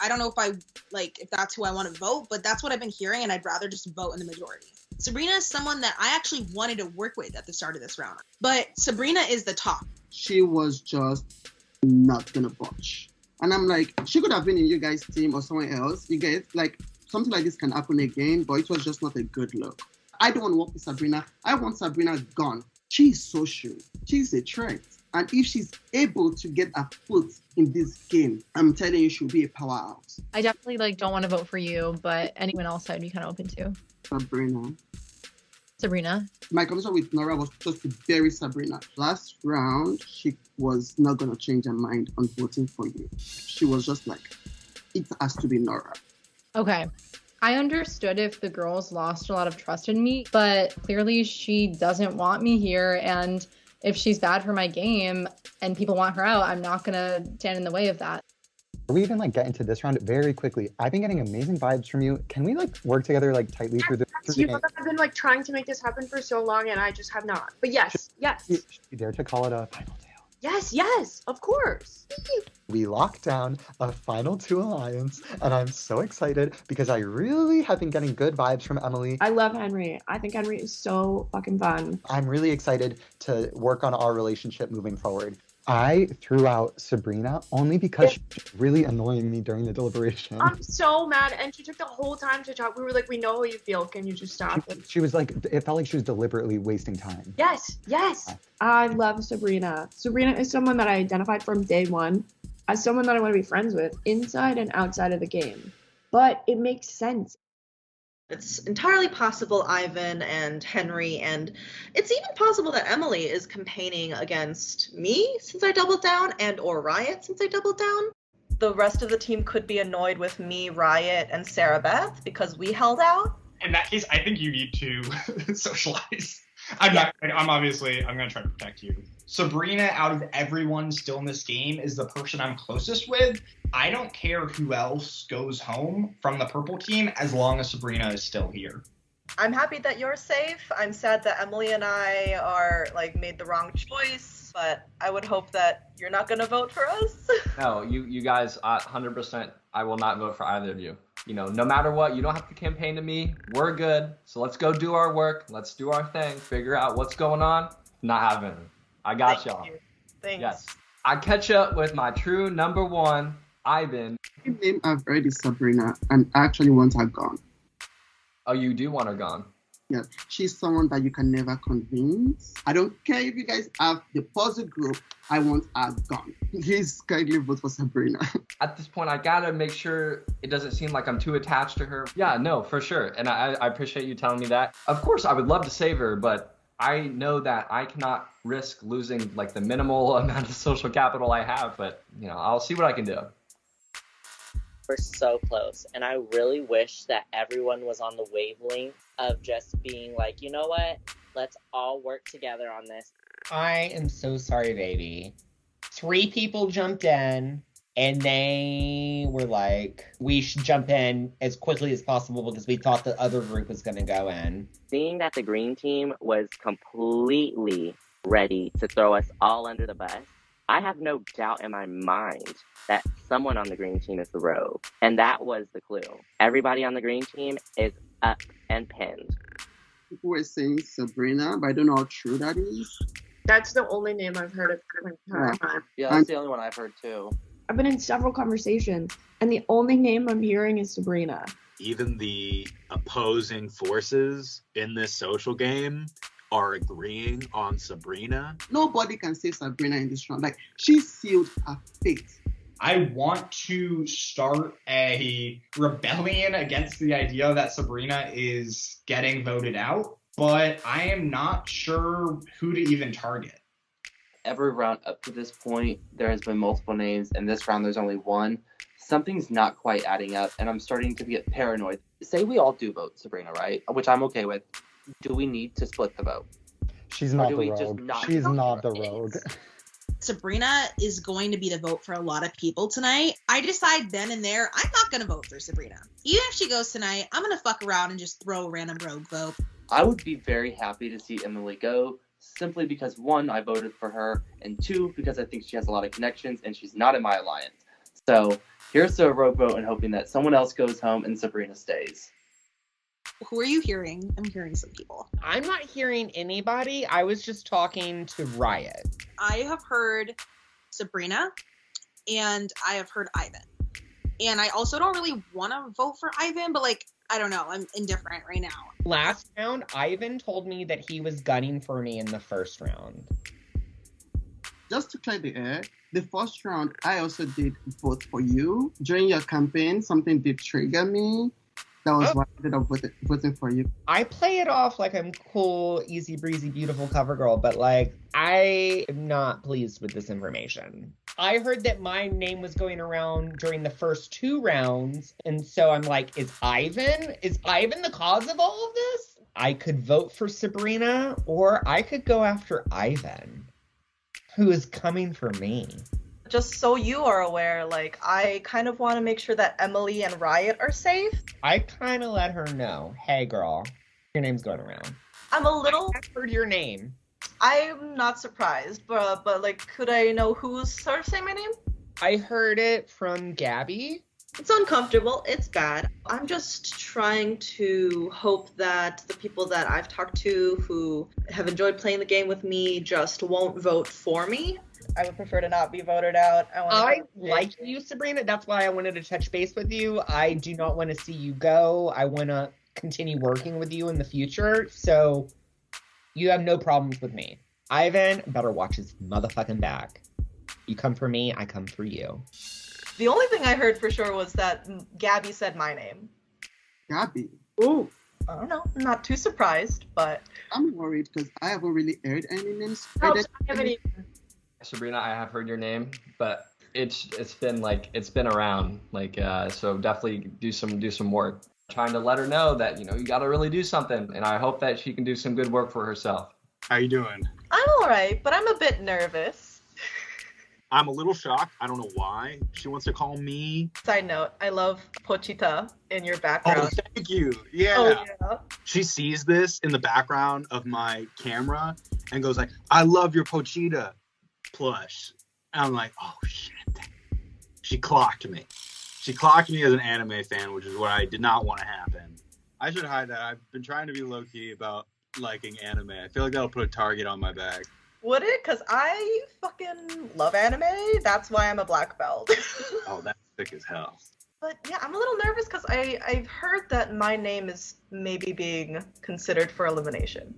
don't know if that's who I want to vote, but that's what I've been hearing, and I'd rather just vote in the majority. Sabrina is someone that I actually wanted to work with at the start of this round, but Sabrina is the top. She was just not gonna budge. And I'm like, she could have been in you guys' team or somewhere else. You guys, like, something like this can happen again, but it was just not a good look. I don't want to work with Sabrina. I want Sabrina gone. She's social. She's a threat. And if she's able to get a foot in this game, I'm telling you, she'll be a powerhouse. I definitely don't want to vote for you, but anyone else I'd be kind of open to. Sabrina. My conversation with Nora was just to bury Sabrina. Last round, she was not going to change her mind on voting for you. She was just like, it has to be Nora. Okay. I understood if the girls lost a lot of trust in me, but clearly she doesn't want me here. And if she's bad for my game and people want her out, I'm not going to stand in the way of that. We even get into this round very quickly. I've been getting amazing vibes from you. Can we work together tightly through the game? I've been trying to make this happen for so long, and I just have not. But yes. You dare to call it a final 2? Yes, of course. We locked down a final 2 alliance, and I'm so excited because I really have been getting good vibes from Emily. I love Henry. I think Henry is so fucking fun. I'm really excited to work on our relationship moving forward. I threw out Sabrina only because she was really annoying me during the deliberation. I'm so mad, and she took the whole time to talk. We were like, we know how you feel. Can you just stop? She was it felt like she was deliberately wasting time. Yes. I love Sabrina. Sabrina is someone that I identified from day one as someone that I want to be friends with inside and outside of the game. But it makes sense. It's entirely possible Ivan and Henry, and it's even possible that Emily is campaigning against me since I doubled down, and or Riot since I doubled down. The rest of the team could be annoyed with me, Riot, and Sarah Beth because we held out. In that case, I think you need to socialize. I'm gonna try to protect you. Sabrina, out of everyone still in this game, is the person I'm closest with. I don't care who else goes home from the purple team as long as Sabrina is still here. I'm happy that you're safe. I'm sad that Emily and I are made the wrong choice, but I would hope that you're not gonna vote for us. No, you guys, 100%, I will not vote for either of you. No matter what, you don't have to campaign to me. We're good. So let's go do our work. Let's do our thing. Figure out what's going on. Not having it. I got y'all. Thanks. Yes. I catch up with my true number one, Ivan. The name I've heard is Sabrina, and I actually want her gone. Oh, you do want her gone? Yeah, she's someone that you can never convince. I don't care if you guys have the puzzle group. I want her gone. Please kindly vote for Sabrina. At this point, I gotta make sure it doesn't seem like I'm too attached to her. Yeah, no, for sure. And I appreciate you telling me that. Of course, I would love to save her, but I know that I cannot risk losing the minimal amount of social capital I have. But, I'll see what I can do. We're so close, and I really wish that everyone was on the wavelength of just being like, you know what? Let's all work together on this. I am so sorry, baby. 3 people jumped in, and they were like, we should jump in as quickly as possible because we thought the other group was going to go in. Seeing that the green team was completely ready to throw us all under the bus, I have no doubt in my mind that someone on the green team is the rogue. And that was the clue. Everybody on the green team is up and pinned. People were saying Sabrina, but I don't know how true that is. That's the only name I've heard of the entire time. Yeah, that's the only one I've heard too. I've been in several conversations, and the only name I'm hearing is Sabrina. Even the opposing forces in this social game are agreeing on Sabrina. Nobody can save Sabrina in this round. She sealed her fate. I want to start a rebellion against the idea that Sabrina is getting voted out, but I am not sure who to even target. Every round up to this point, there has been multiple names, and this round there's only one. Something's not quite adding up, and I'm starting to get paranoid. Say we all do vote Sabrina, right? Which I'm okay with. Do we need to split the vote? She's not the rogue. She's not the rogue. Sabrina is going to be the vote for a lot of people tonight. I decide then and there, I'm not going to vote for Sabrina. Even if she goes tonight, I'm going to fuck around and just throw a random rogue vote. I would be very happy to see Emily go, simply because 1, I voted for her, and 2, because I think she has a lot of connections and she's not in my alliance. So here's a rogue vote and hoping that someone else goes home and Sabrina stays. Who are you hearing? I'm hearing some people. I'm not hearing anybody. I was just talking to Riot. I have heard Sabrina, and I have heard Ivan. And I also don't really want to vote for Ivan, but I don't know. I'm indifferent right now. Last round, Ivan told me that he was gunning for me in the first round. Just to clear the air, the first round, I also did vote for you. During your campaign, something did trigger me. That was why I ended up voting for you. I play it off like I'm cool, easy breezy, beautiful cover girl, but I am not pleased with this information. I heard that my name was going around during the first 2 rounds, and so I'm like, is Ivan the cause of all of this? I could vote for Sabrina, or I could go after Ivan, who is coming for me. Just so you are aware, I kind of want to make sure that Emily and Riot are safe. I kind of let her know, hey girl, your name's going around. I'm a little... I heard your name. I'm not surprised, but could I know who's sort of saying my name? I heard it from Gabby. It's uncomfortable. It's bad. I'm just trying to hope that the people that I've talked to who have enjoyed playing the game with me just won't vote for me. I would prefer to not be voted out. I like you, Sabrina. That's why I wanted to touch base with you. I do not want to see you go. I want to continue working with you in the future. So you have no problems with me. Ivan better watch his motherfucking back. You come for me, I come for you. The only thing I heard for sure was that Gabby said my name. Gabby? Ooh. I don't know. I'm not too surprised, but... I'm worried because I haven't really heard any names. Sabrina, I have heard your name, but it's been around, so definitely do some work, trying to let her know that, you got to really do something, and I hope that she can do some good work for herself. How you doing? I'm alright, but I'm a bit nervous. I'm a little shocked. I don't know why she wants to call me. Side note, I love Pochita in your background. Oh, thank you. Yeah. Oh, yeah. She sees this in the background of my camera and goes like, I love your Pochita plush. And I'm like, oh shit. She clocked me. She clocked me as an anime fan, which is what I did not want to happen. I should hide that. I've been trying to be low-key about liking anime. I feel like that'll put a target on my back. Would it? Because I fucking love anime. That's why I'm a black belt. Oh, that's sick as hell. But yeah, I'm a little nervous because I've heard that my name is maybe being considered for elimination.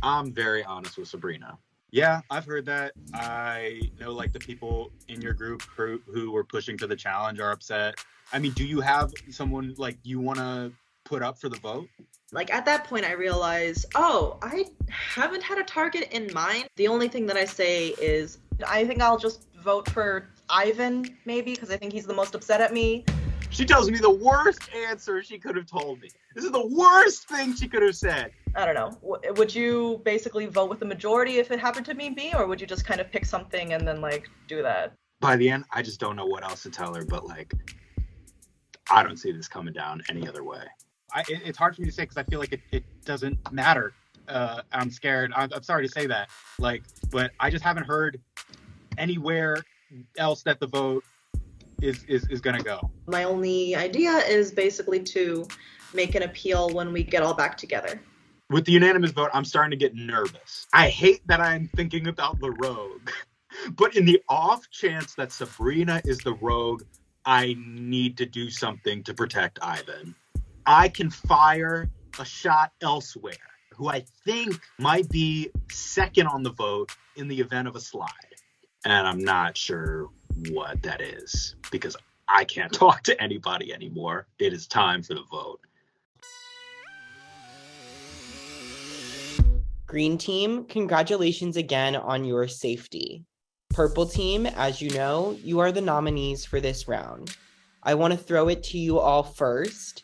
I'm very honest with Sabrina. Yeah, I've heard that. I know like the people in your group who were pushing for the challenge are upset. I mean, do you have someone like you want to put up for the vote? Like at that point I realize, oh, I haven't had a target in mind. The only thing that I say is I think I'll just vote for Ivan, maybe, because I think he's the most upset at me. She tells me the worst answer she could have told me. This is the worst thing she could have said. I don't know. Would you basically vote with the majority if it happened to me, or would you just kind of pick something and then like do that? By the end, I just don't know what else to tell her, but like, I don't see this coming down any other way. It's hard for me to say because I feel like it doesn't matter. I'm scared. I'm sorry to say that. But I just haven't heard anywhere else that the vote is gonna go. My only idea is basically to make an appeal when we get all back together. With the unanimous vote, I'm starting to get nervous. I hate that I'm thinking about the rogue, but in the off chance that Sabrina is the rogue, I need to do something to protect Ivan. I can fire a shot elsewhere, who I think might be second on the vote in the event of a slide. And I'm not sure what that is, because I can't talk to anybody anymore. It is time for the vote. Green team, congratulations again on your safety. Purple team, as you know, you are the nominees for this round. I want to throw it to you all first.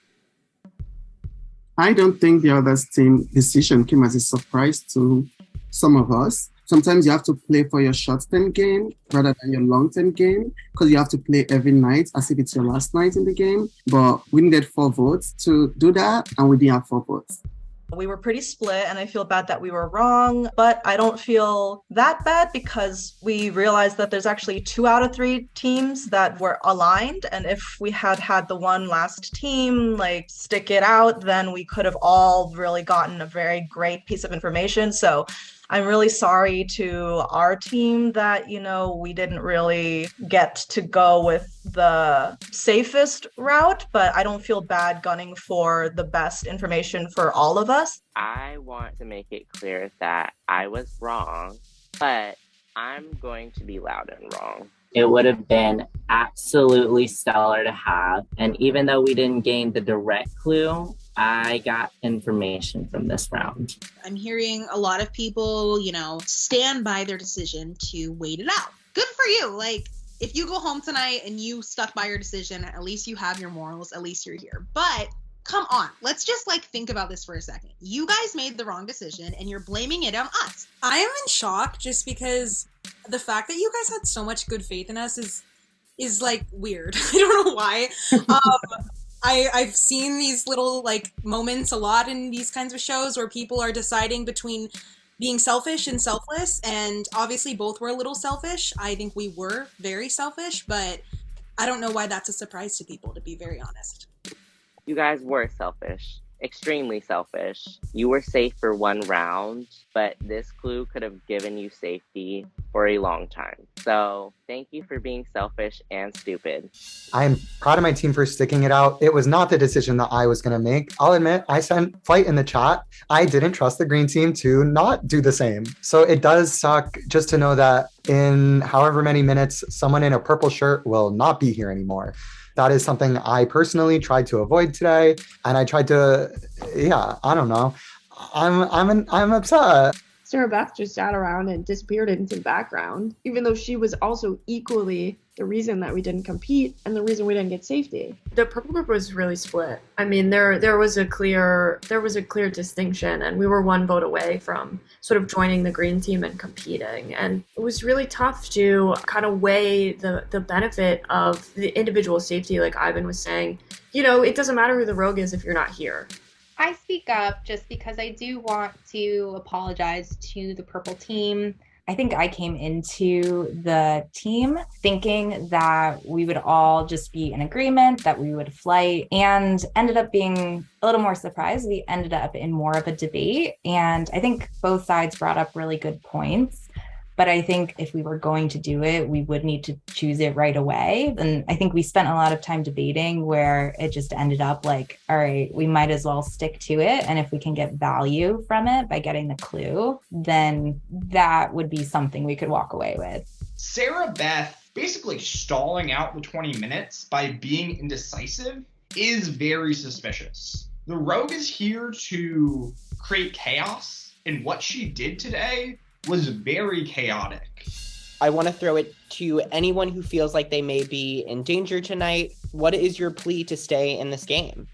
I don't think the other team decision came as a surprise to some of us. Sometimes you have to play for your short-term game rather than your long-term game, because you have to play every night as if it's your last night in the game. But we needed 4 votes to do that, and we didn't have 4 votes. We were pretty split, and I feel bad that we were wrong, but I don't feel that bad because we realized that there's actually 2 out of 3 teams that were aligned, and if we had had the one last team stick it out, then we could have all really gotten a very great piece of information. So I'm really sorry to our team that, we didn't really get to go with the safest route, but I don't feel bad gunning for the best information for all of us. I want to make it clear that I was wrong, but I'm going to be loud and wrong. It would have been absolutely stellar to have. And even though we didn't gain the direct clue, I got information from this round. I'm hearing a lot of people, stand by their decision to wait it out. Good for you. If you go home tonight and you stuck by your decision, at least you have your morals, at least you're here. But come on, let's just think about this for a second. You guys made the wrong decision and you're blaming it on us. I am in shock just because the fact that you guys had so much good faith in us is weird. I don't know why. I've seen these little moments a lot in these kinds of shows where people are deciding between being selfish and selfless, and obviously both were a little selfish. I think we were very selfish, but I don't know why that's a surprise to people, to be very honest. You guys were selfish. Extremely selfish. You were safe for 1 round, but this clue could have given you safety for a long time. So thank you for being selfish and stupid. I'm proud of my team for sticking it out. It was not the decision that I was going to make. I'll admit, I sent fight in the chat. I didn't trust the green team to not do the same. So it does suck just to know that in however many minutes, someone in a purple shirt will not be here anymore. That is something I personally tried to avoid today. And I tried to, I don't know. I'm upset. Sarah Beth just sat around and disappeared into the background, even though she was also equally the reason that we didn't compete and the reason we didn't get safety. The purple group was really split. I mean, there was a clear distinction, and we were one vote away from sort of joining the green team and competing. And it was really tough to kind of weigh the benefit of the individual safety, like Ivan was saying. You know, it doesn't matter who the rogue is if you're not here. I speak up just because I do want to apologize to the purple team. I think I came into the team thinking that we would all just be in agreement, that we would flight, and ended up being a little more surprised. We ended up in more of a debate, and I think both sides brought up really good points. But I think if we were going to do it, we would need to choose it right away. And I think we spent a lot of time debating where it just ended up like, all right, we might as well stick to it. And if we can get value from it by getting the clue, then that would be something we could walk away with. Sarah Beth basically stalling out the 20 minutes by being indecisive is very suspicious. The rogue is here to create chaos, and what she did today was very chaotic. I want to throw it to anyone who feels like they may be in danger tonight. What is your plea to stay in this game?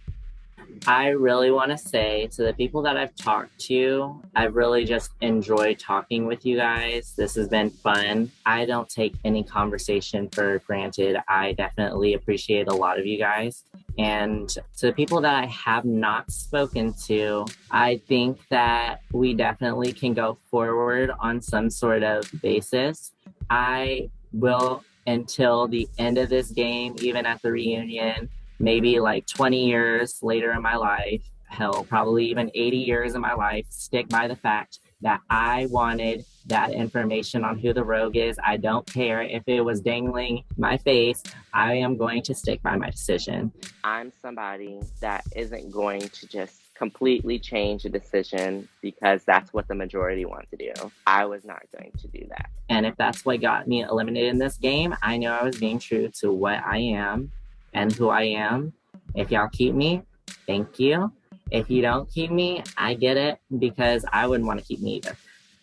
I really want to say to the people that I've talked to, I've really just enjoyed talking with you guys. This has been fun. I don't take any conversation for granted. I definitely appreciate a lot of you guys. And to the people that I have not spoken to, I think that we definitely can go forward on some sort of basis. I will, until the end of this game, even at the reunion, maybe like 20 years later in my life, hell, probably even 80 years in my life, stick by the fact that I wanted that information on who the rogue is. I don't care if it was dangling my face. I am going to stick by my decision. I'm somebody that isn't going to just completely change a decision because that's what the majority want to do. I was not going to do that. And if that's what got me eliminated in this game, I know I was being true to what I am and who I am. If y'all keep me, thank you. If you don't keep me, I get it, because I wouldn't want to keep me either.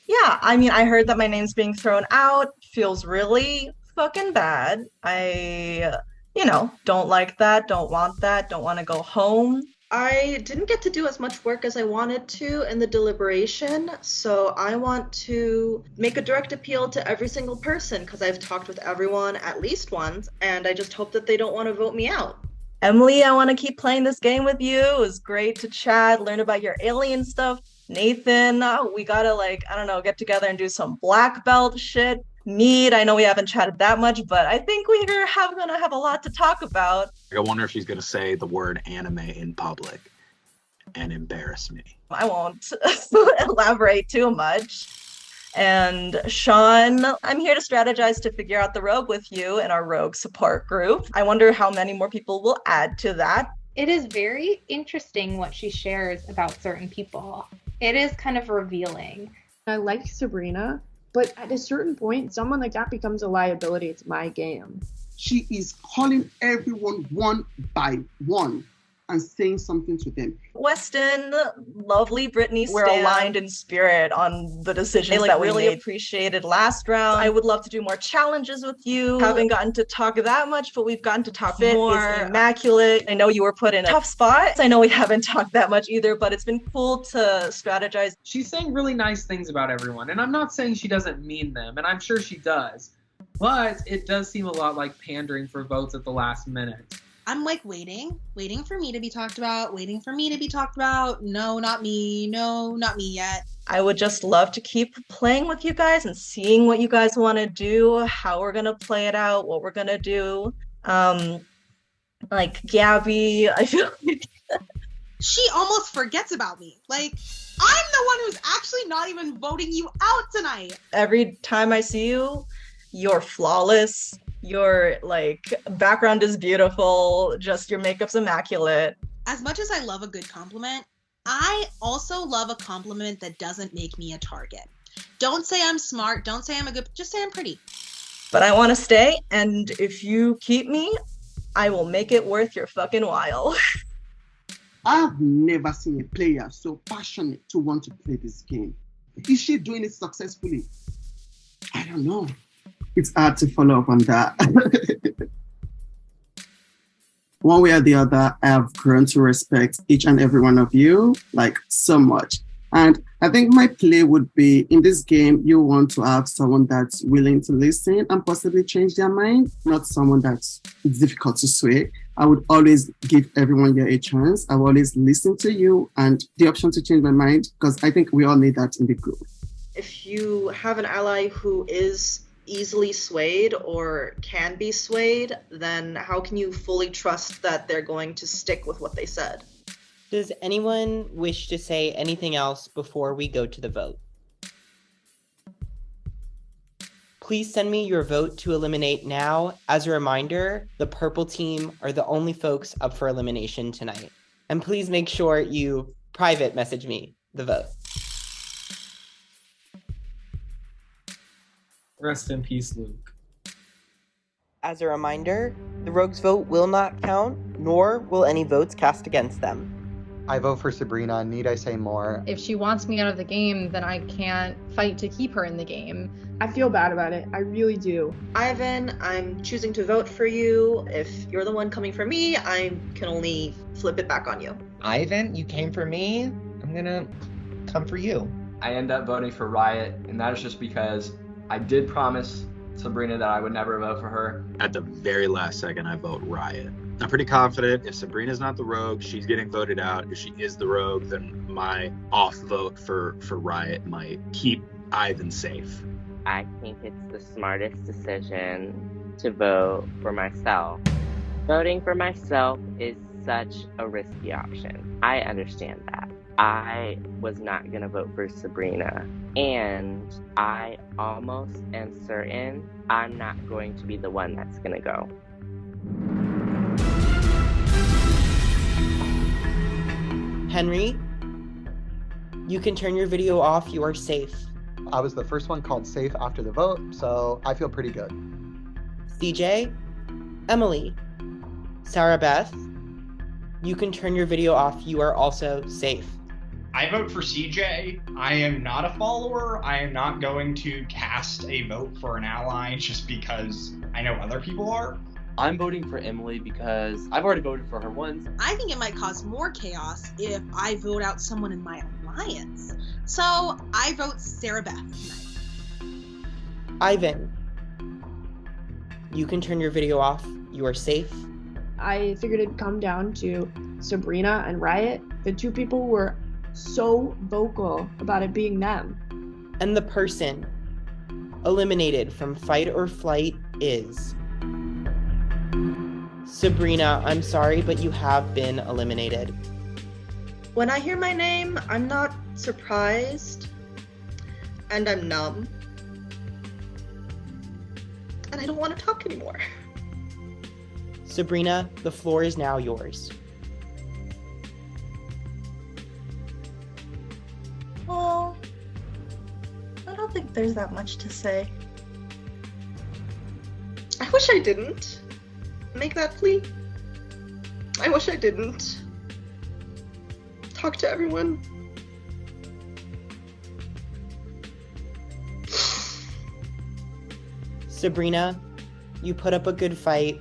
Yeah, I mean, I heard that my name's being thrown out. Feels really fucking bad. I, don't like that, don't want that, don't want to go home. I didn't get to do as much work as I wanted to in the deliberation, so I want to make a direct appeal to every single person because I've talked with everyone at least once, and I just hope that they don't want to vote me out. Emily, I want to keep playing this game with you. It was great to chat, learn about your alien stuff. Nathan, we gotta get together and do some black belt shit. Need, I know we haven't chatted that much, but I think we're gonna have a lot to talk about. I wonder if she's gonna say the word anime in public and embarrass me. I won't elaborate too much. And Sean, I'm here to strategize to figure out the rogue with you in our rogue support group. I wonder how many more people will add to that. It is very interesting what she shares about certain people. It is kind of revealing. I like Sabrina, but at a certain point, someone like that becomes a liability to my game. She is calling everyone one by one and saying something to them. Weston, lovely Brittany, we're aligned in spirit on the decisions that we really appreciated last round. I would love to do more challenges with you. Haven't gotten to talk that much, but we've gotten to talk more. Is immaculate. I know you were put in a tough spot. I know we haven't talked that much either, but it's been cool to strategize. She's saying really nice things about everyone, and I'm not saying she doesn't mean them, and I'm sure she does, but it does seem a lot like pandering for votes at the last minute. I'm like waiting for me to be talked about, No, not me. No, not me yet. I would just love to keep playing with you guys and seeing what you guys want to do, how we're going to play it out, what we're going to do. Like Gabby, I feel like she almost forgets about me. Like, I'm the one who's actually not even voting you out tonight. Every time I see you, you're flawless. Your background is beautiful, just your makeup's immaculate. As much as I love a good compliment, I also love a compliment that doesn't make me a target. Don't say I'm smart, don't say I'm just say I'm pretty. But I want to stay, and if you keep me, I will make it worth your fucking while. I've never seen a player so passionate to want to play this game. Is she doing it successfully? I don't know. It's hard to follow up on that. One way or the other, I have grown to respect each and every one of you, like so much. And I think my play would be, in this game, you want to have someone that's willing to listen and possibly change their mind, not someone that's difficult to sway. I would always give everyone here a chance. I will always listen to you and the option to change my mind, because I think we all need that in the group. If you have an ally who is easily swayed or can be swayed, then how can you fully trust that they're going to stick with what they said? Does anyone wish to say anything else before we go to the vote? Please send me your vote to eliminate now. As a reminder, the purple team are the only folks up for elimination tonight. And please make sure you private message me the vote. Rest in peace, Luke. As a reminder, the rogue's vote will not count, nor will any votes cast against them. I vote for Sabrina. Need I say more? If she wants me out of the game, then I can't fight to keep her in the game. I feel bad about it. I really do. Ivan, I'm choosing to vote for you. If you're the one coming for me, I can only flip it back on you. Ivan, you came for me. I'm gonna come for you. I end up voting for Riot, and that is just because I did promise Sabrina that I would never vote for her. At the very last second, I vote Riot. I'm pretty confident if Sabrina's not the rogue, she's getting voted out. If she is the rogue, then my off vote for Riot might keep Ivan safe. I think it's the smartest decision to vote for myself. Voting for myself is such a risky option. I understand that. I was not going to vote for Sabrina, and I almost am certain I'm not going to be the one that's going to go. Henry, you can turn your video off. You are safe. I was the first one called safe after the vote, so I feel pretty good. CJ, Emily, Sarah Beth, you can turn your video off. You are also safe. I vote for CJ. I am not a follower. I am not going to cast a vote for an ally just because I know other people are. I'm voting for Emily because I've already voted for her once. I think it might cause more chaos if I vote out someone in my alliance. So I vote Sarah Beth tonight. Ivan, you can turn your video off. You are safe. I figured it'd come down to Sabrina and Riot. The two people were so vocal about it being them. And the person eliminated from Fight or Flight is Sabrina. I'm sorry, but you have been eliminated. When I hear my name, I'm not surprised, and I'm numb, and I don't want to talk anymore. Sabrina, the floor is now yours. Well, I don't think there's that much to say. I wish I didn't make that plea. I wish I didn't talk to everyone. Sabrina, you put up a good fight,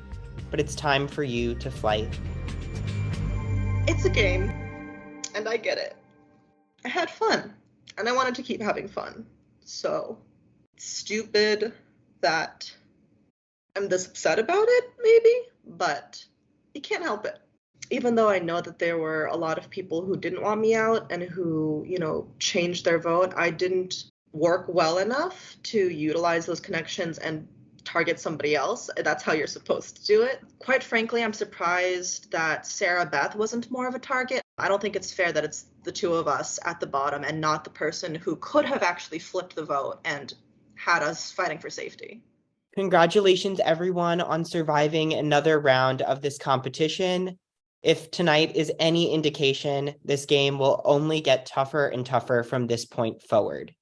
but it's time for you to flight. It's a game, and I get it. I had fun, and I wanted to keep having fun. So, it's stupid that I'm this upset about it, maybe, but you can't help it. Even though I know that there were a lot of people who didn't want me out and who, changed their vote, I didn't work well enough to utilize those connections and target somebody else. That's how you're supposed to do it. Quite frankly, I'm surprised that Sarah Beth wasn't more of a target. I don't think it's fair that it's the two of us at the bottom and not the person who could have actually flipped the vote and had us fighting for safety. Congratulations, everyone, on surviving another round of this competition. If tonight is any indication, this game will only get tougher and tougher from this point forward.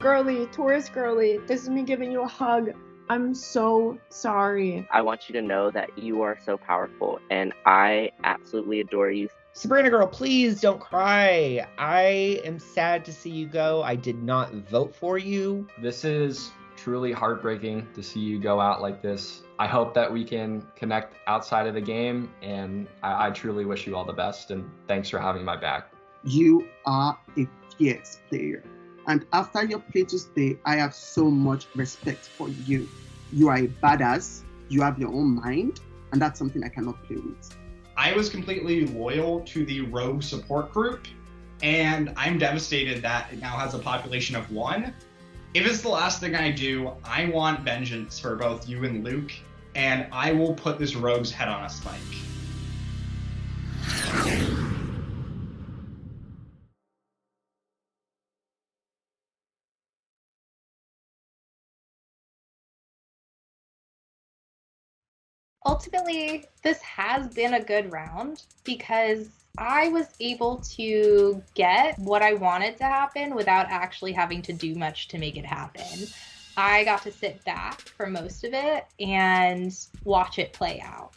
Girly, Taurus girly, this is me giving you a hug. I'm so sorry. I want you to know that you are so powerful, and I absolutely adore you. Sabrina girl, please don't cry. I am sad to see you go. I did not vote for you. This is truly heartbreaking to see you go out like this. I hope that we can connect outside of the game, and I truly wish you all the best, and thanks for having my back. You are a fierce player. And after your play today, I have so much respect for you. You are a badass, you have your own mind, and that's something I cannot play with. I was completely loyal to the Rogue support group, and I'm devastated that it now has a population of 1. If it's the last thing I do, I want vengeance for both you and Luke, and I will put this Rogue's head on a spike. Ultimately, this has been a good round because I was able to get what I wanted to happen without actually having to do much to make it happen. I got to sit back for most of it and watch it play out.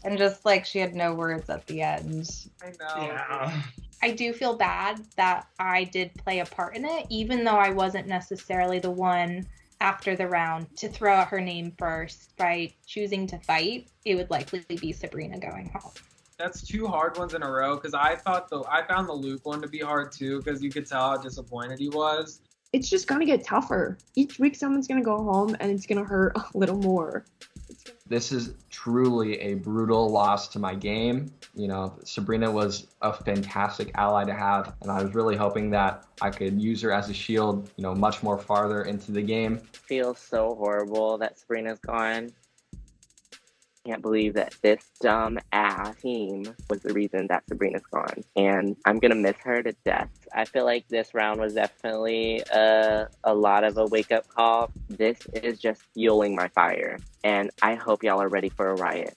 And just like she had no words at the end. I know. Yeah. I do feel bad that I did play a part in it, even though I wasn't necessarily the one after the round to throw out her name first. By choosing to fight, it would likely be Sabrina going home. That's 2 hard ones in a row because I found the Luke one to be hard too because you could tell how disappointed he was. It's just gonna get tougher. Each week someone's gonna go home and it's gonna hurt a little more. This is truly a brutal loss to my game. You know, Sabrina was a fantastic ally to have, and I was really hoping that I could use her as a shield, you know, much more farther into the game. Feels so horrible that Sabrina's gone. Can't believe that this dumb ass team was the reason that Sabrina's gone, and I'm gonna miss her to death. I feel like this round was definitely a lot of a wake-up call. This is just fueling my fire, and I hope y'all are ready for a riot.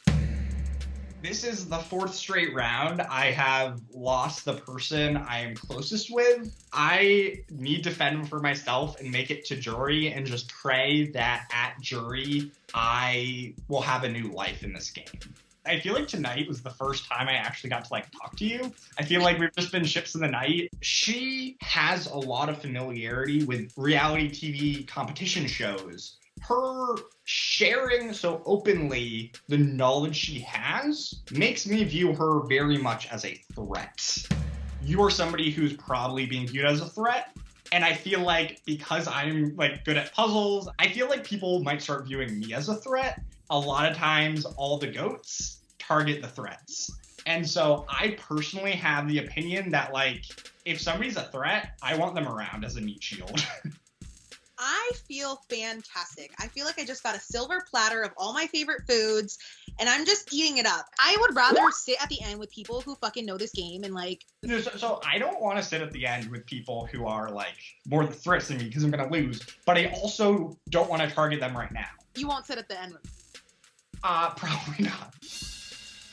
This is the 4th straight round I have lost the person I am closest with. I need to fend for myself and make it to jury and just pray that at jury I will have a new life in this game. I feel like tonight was the first time I actually got to talk to you. I feel like we've just been ships in the night. She has a lot of familiarity with reality TV competition shows. Her sharing so openly the knowledge she has makes me view her very much as a threat. You are somebody who's probably being viewed as a threat, and I feel like because I'm good at puzzles, I feel like people might start viewing me as a threat. A lot of times all the goats target the threats. And so I personally have the opinion that if somebody's a threat, I want them around as a meat shield. I feel fantastic. I feel like I just got a silver platter of all my favorite foods and I'm just eating it up. I would rather sit at the end with people who fucking know this game and So I don't want to sit at the end with people who are more the threats than me because I'm going to lose, but I also don't want to target them right now. You won't sit at the end with me. Probably not.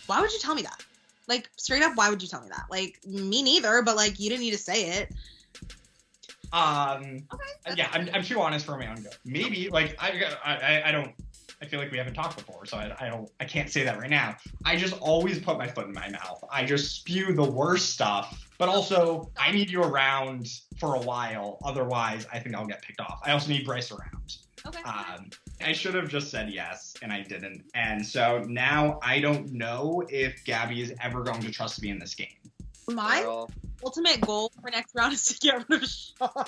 Why would you tell me that? Straight up, why would you tell me that? Me neither, but you didn't need to say it. Okay, yeah, I'm too honest for my own good. Maybe I feel like we haven't talked before, so I can't say that right now. I just always put my foot in my mouth. I just spew the worst stuff, but also I need you around for a while. Otherwise, I think I'll get picked off. I also need Bryce around. Okay. I should have just said yes, and I didn't. And so now I don't know if Gabby is ever going to trust me in this game. My ultimate goal for next round is to get rid of Sean.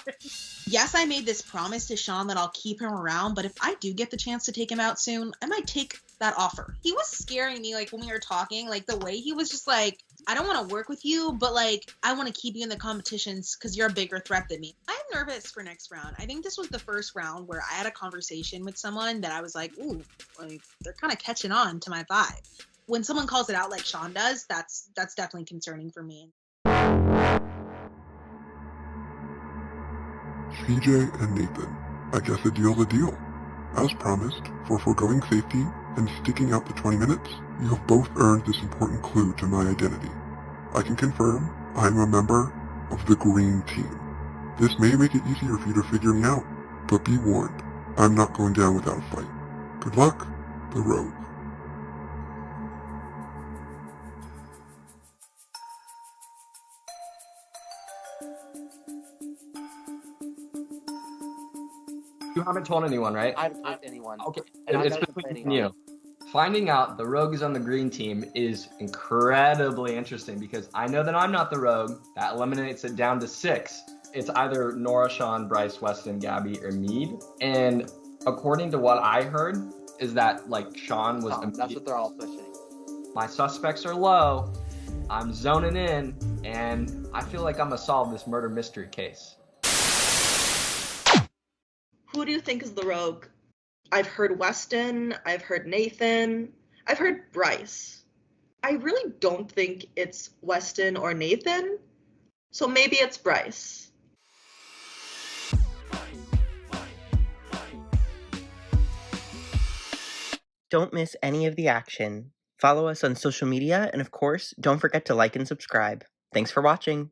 Yes, I made this promise to Sean that I'll keep him around, but if I do get the chance to take him out soon, I might take that offer. He was scaring me, when we were talking, the way he was just I don't want to work with you, but I want to keep you in the competitions because you're a bigger threat than me. I'm nervous for next round. I think this was the first round where I had a conversation with someone that I was ooh, they're kind of catching on to my vibe. When someone calls it out like Sean does, that's definitely concerning for me. CJ and Nathan, I guess a deal's a deal. As promised, for foregoing safety and sticking out the 20 minutes, you have both earned this important clue to my identity. I can confirm I'm a member of the green team. This may make it easier for you to figure me out, but be warned, I'm not going down without a fight. Good luck, the rogue. You haven't told anyone, right? I haven't told anyone. Okay, And I'm it's not even between planning on you. Finding out the rogue is on the green team is incredibly interesting because I know that I'm not the rogue. That eliminates it down to 6. It's either Nora, Sean, Bryce, Weston, Gabby, or Mead. And according to what I heard, is that like Sean was. That's what they're all pushing. My suspects are low. I'm zoning in, and I feel like I'm gonna solve this murder mystery case. Who do you think is the rogue? I've heard Weston, I've heard Nathan, I've heard Bryce. I really don't think it's Weston or Nathan, so maybe it's Bryce. Don't miss any of the action. Follow us on social media, and of course, don't forget to like and subscribe. Thanks for watching.